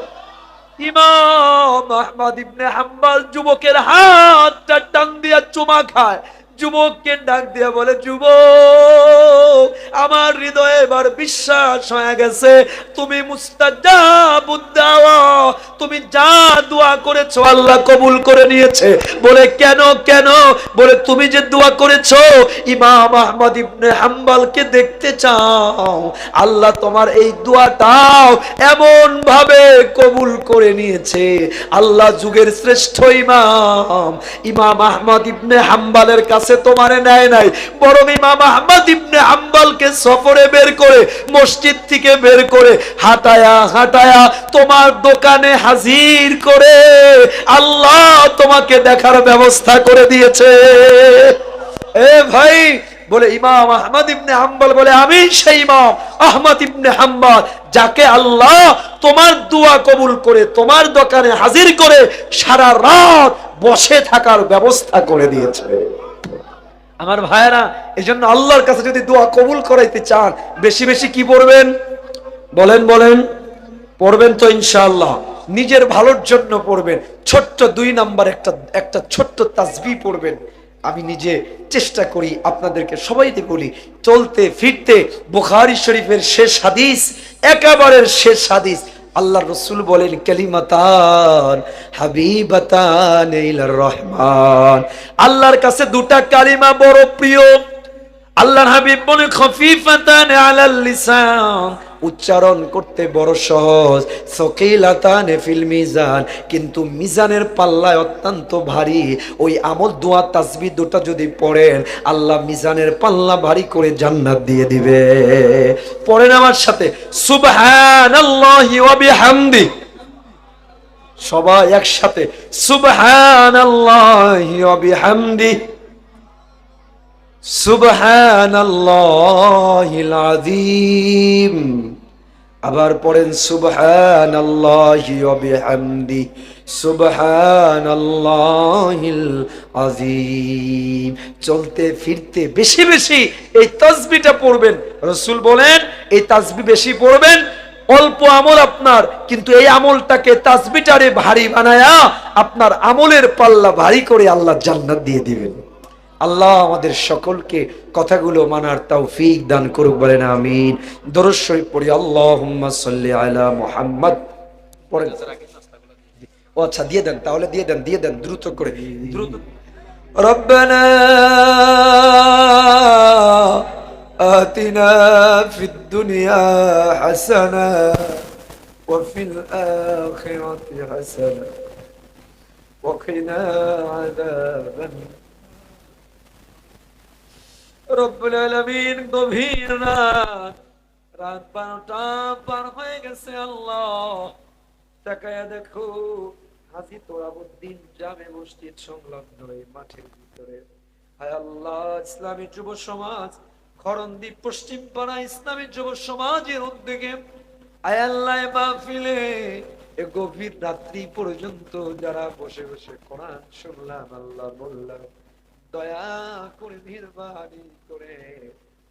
ইমাম আহমদ ইবনে হাম্বল যুবকের হাতটা টান দিয়া চুমা খায়। যুবককে ডাক দিয়া বলে, যুবক, আমার হৃদয়ে এবার বিশ্বাস হয়ে গেছে, তুমি মুস্তাজাবুদ দাওয়া, তুমি যা দোয়া করেছো আল্লাহ কবুল করে নিয়েছে। বলে, কেন কেন? বলে, তুমি যে দোয়া করেছো ইমাম আহমদ ইবনে হাম্বলকে দেখতে চাও, আল্লাহ তোমার এই দোয়াটাও এমন ভাবে কবুল করে নিয়েছে। আল্লাহ যুগের শ্রেষ্ঠ ইমাম, ইমাম আহমদ ইবনে হাম্বলের কাছে তোমারে নেয় নাই, বরং ইমাম আহমদ ইবনে হাম্বলকে সফরে বের করে, মসজিদ থেকে বের করে, হাঁটায়া হাঁটায়া তোমার দোকানে হাজির করে আল্লাহ তোমাকে দেখার ব্যবস্থা করে দিয়েছে। এ ভাই, বলে ইমাম আহমদ ইবনে হাম্বল বলে, আমি সেই ইমাম আহমদ ইবনে হাম্বল যাকে আল্লাহ তোমার দোয়া কবুল করে তোমার দোকানে হাজির করে সারা রাত বসে থাকার ব্যবস্থা করে দিয়েছে। আমার ভাইয়েরা, এজন্য আল্লাহর কাছে যদি দোয়া কবুল করাইতে চান, বেশি বেশি কি পড়বেন? বলেন বলেন, পড়বেন তো ইনশাআল্লাহ। নিজের ভালোর জন্য পড়বেন। ছোট্ট 2 নাম্বার একটা ছোট্ট তাসবিহ পড়বেন। আমি নিজে চেষ্টা করি, আপনাদেরকে সবাইকে বলি, চলতে ফিরতে বুখারী শরীফের শেষ হাদিস, একেবারে শেষ হাদিস, আল্লাহ রসুল বলেন, কালিমাতান হাবিবাতান ইলার রহমান, আল্লাহর কাছে 2টা কালিমা বড় প্রিয়। আল্লাহর হাবিব বলে, খফিফাতান আলাল লিসান, উচ্চারণ করতে বড় সহজ, সকিলাতান ফিল মিজান, কিন্তু মিজানের পাল্লায় অত্যন্ত ভারী। ওই আমল দোয়া তাসবিহ 2টা যদি পড়েন, আল্লাহ মিজানের পাল্লা ভারী করে জান্নাত দিয়ে দিবে। পড়েন আমার সাথে, সুবহানাল্লাহি ওয়া বিহামদি, সবাই একসাথে, সুবহানাল্লাহি ওয়া বিহামদি, সুবহানাল্লাহিল আযীম। আবার পড়েন, সুবহানাল্লাহি ওয়া বিহামদি, সুবহানাল্লাহিল আযীম। চলতে ফিরতে বেশি বেশি এই তাসবিহটা পড়বেন। রাসূল বলেন, এই তাসবিহ বেশি পড়বেন, অল্প আমল আপনার, কিন্তু এই আমলটাকে, তাসবিহটারে ভারী বানায়া আপনার আমলের পাল্লা ভারী করে আল্লাহ জান্নাত দিয়ে দিবেন। আল্লাহ আমাদের সকলকে কথাগুলো মানার তৌফিক দান করুক, বলেন আমিন। দরুদ শরীফ পড়ি, আল্লাহুম্মা সাল্লি আলা মুহাম্মদ। পড়েন। ও আচ্ছা, দিয়ে দেন তাহলে, দিয়ে দেন দ্রুত করে, দ্রুত। রব্বানা আতিনা ফিদ দুনিয়া হাসানা ওয়া ফিল আখিরাতি হাসানা ওয়া কিনা আযাবান। রব্বুল আলামিন, গভীর রাত, 12টা পার হয়ে গেছে। আল্লাহ, তাকায়া দেখো, হাজী তোরাবুদ্দিন জামে মসজিদ সংলগ্ন এই মাঠের ভিতরে, হায় আল্লাহ, ইসলামী যুব সমাজ খরণদ্বীপ পশ্চিম পাড়া ইসলামী যুব সমাজের উদ্যোগে, হায় আল্লাহ, মাহফিলে এ গভীর রাত্রি পর্যন্ত যারা বসে বসে কোরআন শুনলাম, আল্লাহ বললাম, দয়া করে মেহেরবানি করে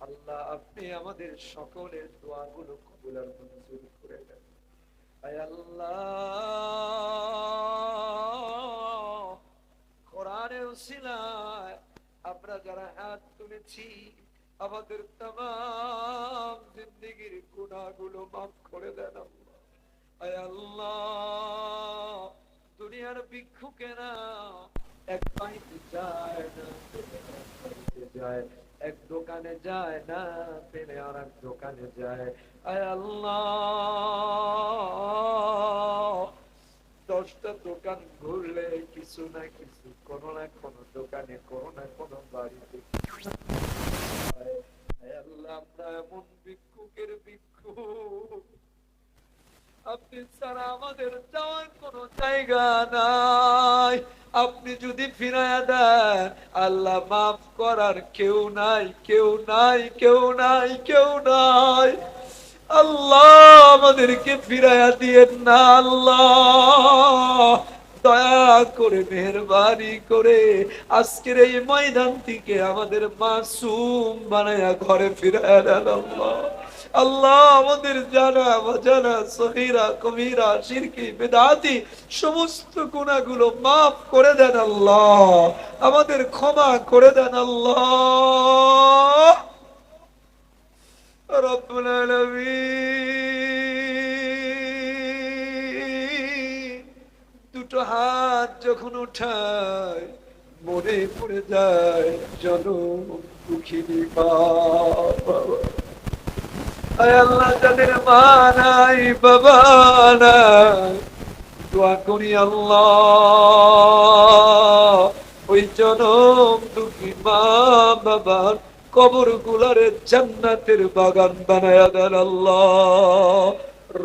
আল্লাহ আপনি আমাদের সকলের দোয়াগুলো কবুল আর মঞ্জুর করে দেন। আয় আল্লাহ, কোরআনের উসিলায় আমরা যারা হাত তুলেছি, আমাদের তামাম জিন্দেগীর গুনাহগুলো মাফ করে দেন আল্লাহ। আয় আল্লাহ, দুনিয়ার ভিক্ষুকেরা এক বাড়িতে যায় না, যায় এক দোকানে যায় না, পেলে আর এক দোকানে যায়। আয় আল্লাহ, 10টা দোকান ঘুরলে কিছু না কিছু, কোনো না কোনো দোকানে, কোনো না কোনো বাড়িতে। আয় আল্লাহ, আমরা এমন ভিক্ষুকের ভিক্ষুক, আপনি ছাড়া আমাদের যাওয়ার কোনো জায়গা নাই। আপনি যদি ফিরাইয়া দেন, আল্লাহ মাফ করার কেউ নাই, কেউ নাই, কেউ নাই, কেউ নাই। আল্লাহ, আমাদেরকে ফিরাইয়া দিয়েন না আল্লাহ, দয়া করে মেহেরবানি করে আজকের এই ময়দান থেকে আমাদের মাসুম বানায়া ঘরে ফিরাইয়া দেন আল্লাহ। আল্লাহ, আমাদের জানা অজানা, সগীরা কবীরা, শিরকি বিদআতি সমস্ত গুনাহগুলো মাফ করে দেন আল্লাহ, আমাদের ক্ষমা করে দেন আল্লাহ। রব্বুল আলামিন, 2টো হাত যখন উঠায় মনে পড়ে যায় জনম দুঃখিনী মা বাবা। আয় আল্লাহ, যাদের মা নাই, বাবা নাই, দোয়া করি আল্লাহ, ওই জনম দুঃখী মা বাবার কবর গুলারে জান্নাতের বাগান বানায়া দেন আল্লাহ।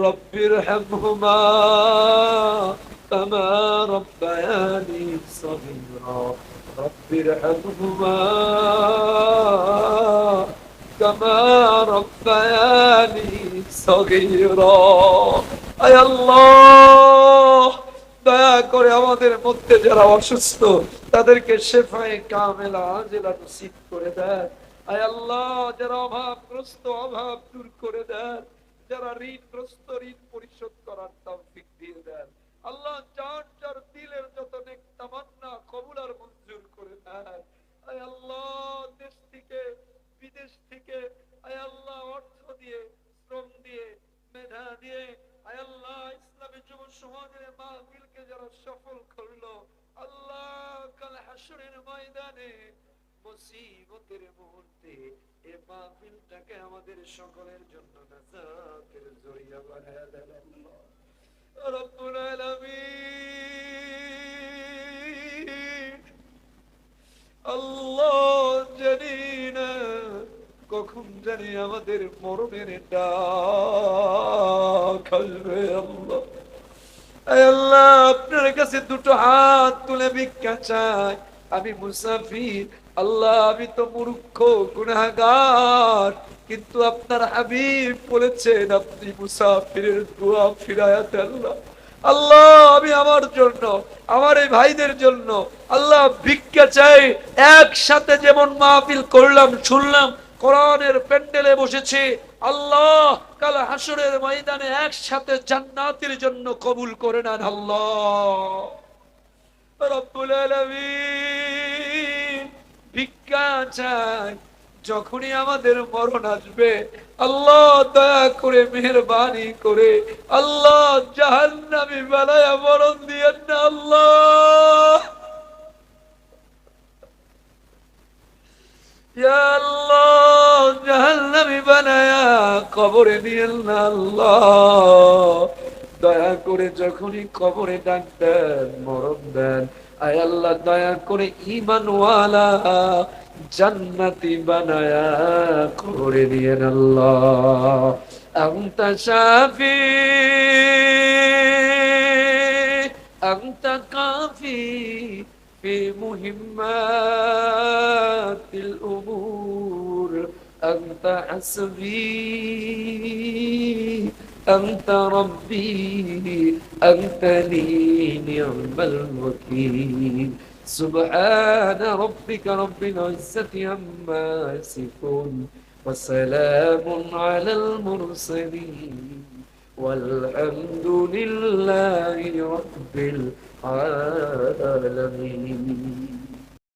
রব্বির হামহুমা কামা রব্বায়ানি সগীরা, রব্বির হামহুমা কামা রব্বায়ানি সগীরা। আয় আল্লাহ, দয়া করে আমাদের মধ্যে যারা অসুস্থ, তাদেরকে শেফায়ে কামেলা আজিলা নসিব করে দেন। আয় আল্লাহ, যারা অভাবগ্রস্ত অভাব দূর করে দেন, যারা ঋণগ্রস্ত ঋণ পরিশোধ করার তৌফিক দিয়ে দেন। আল্লাহ, যার যার দিলের যত নেক তামান্না কবুল আর মঞ্জুর করে দেন। আয় আল্লাহ, দেশ থেকে বিদেশ থেকে আয় আল্লাহ অর্থ দিয়ে, শ্রম দিয়ে, মেধা দিয়ে আয় আল্লাহ ইসলামী যুব সমাজের মাহফিলকে যারা সফল করলো, আল্লাহ কাল হাসরের ময়দানে মুসিবতের মুহূর্তে এই মাহফিলটাকে আমাদের সকলের জন্য নাজাতের জরিয়া বানায়া দেন আল্লাহ রব্বুল আলামিন। আল্লাহ, জানি না কখন জানি আমাদের মরণের ডাক আসবে আল্লাহ। আয় আল্লাহ, আপনার কাছে দুটো হাত তুলে ভিক্ষা চাই। আমি মুসাফির আল্লাহ, আমি তো মূর্খ গুনাহগার, কিন্তু আপনার হাবিব বলেছেন আপনি মুসাফিরের দোয়া ফিরায়া দেন আল্লাহ। আল্লাহ, আমি আমার জন্য, আমার এই ভাইদের জন্য আল্লাহ ভিক্ষা চাই। একসাথে যেমন মাহফিল করলাম, শুনলাম, কোরআনের প্যান্ডেলে বসেছে, আল্লাহ কাল হাসরের ময়দানে একসাথে জান্নাতের জন্য কবুল করে নেন আল্লাহ রব্বুল আলামিন। ভিক্ষা চাই, যখনই আমাদের মরণ আসবে আল্লাহ দয়া করে মেহেরবানি করে আল্লাহ জাহান্নামী বানায়া মরণ দিয়েন না আল্লাহ। ইয়া আল্লাহ, জাহান্নামী বানায়া কবরে দিয়েন না আল্লাহ। দয়া করে যখনই কবরে ডাক দেন, মরণ দেন, আয় আল্লাহ দয়া করে ঈমানওয়ালা জান্নাতি বানায়া কবরে দিয়েন আল্লাহ। আনতা শাফি আনতা কাফি في مهمات الأمور، أنت حسبي أنت ربي أنت لي نعم الوكيل. سبحان ربك رب العزة عما يصفون وسلام على المرسلين والحمد لله رب العالمين.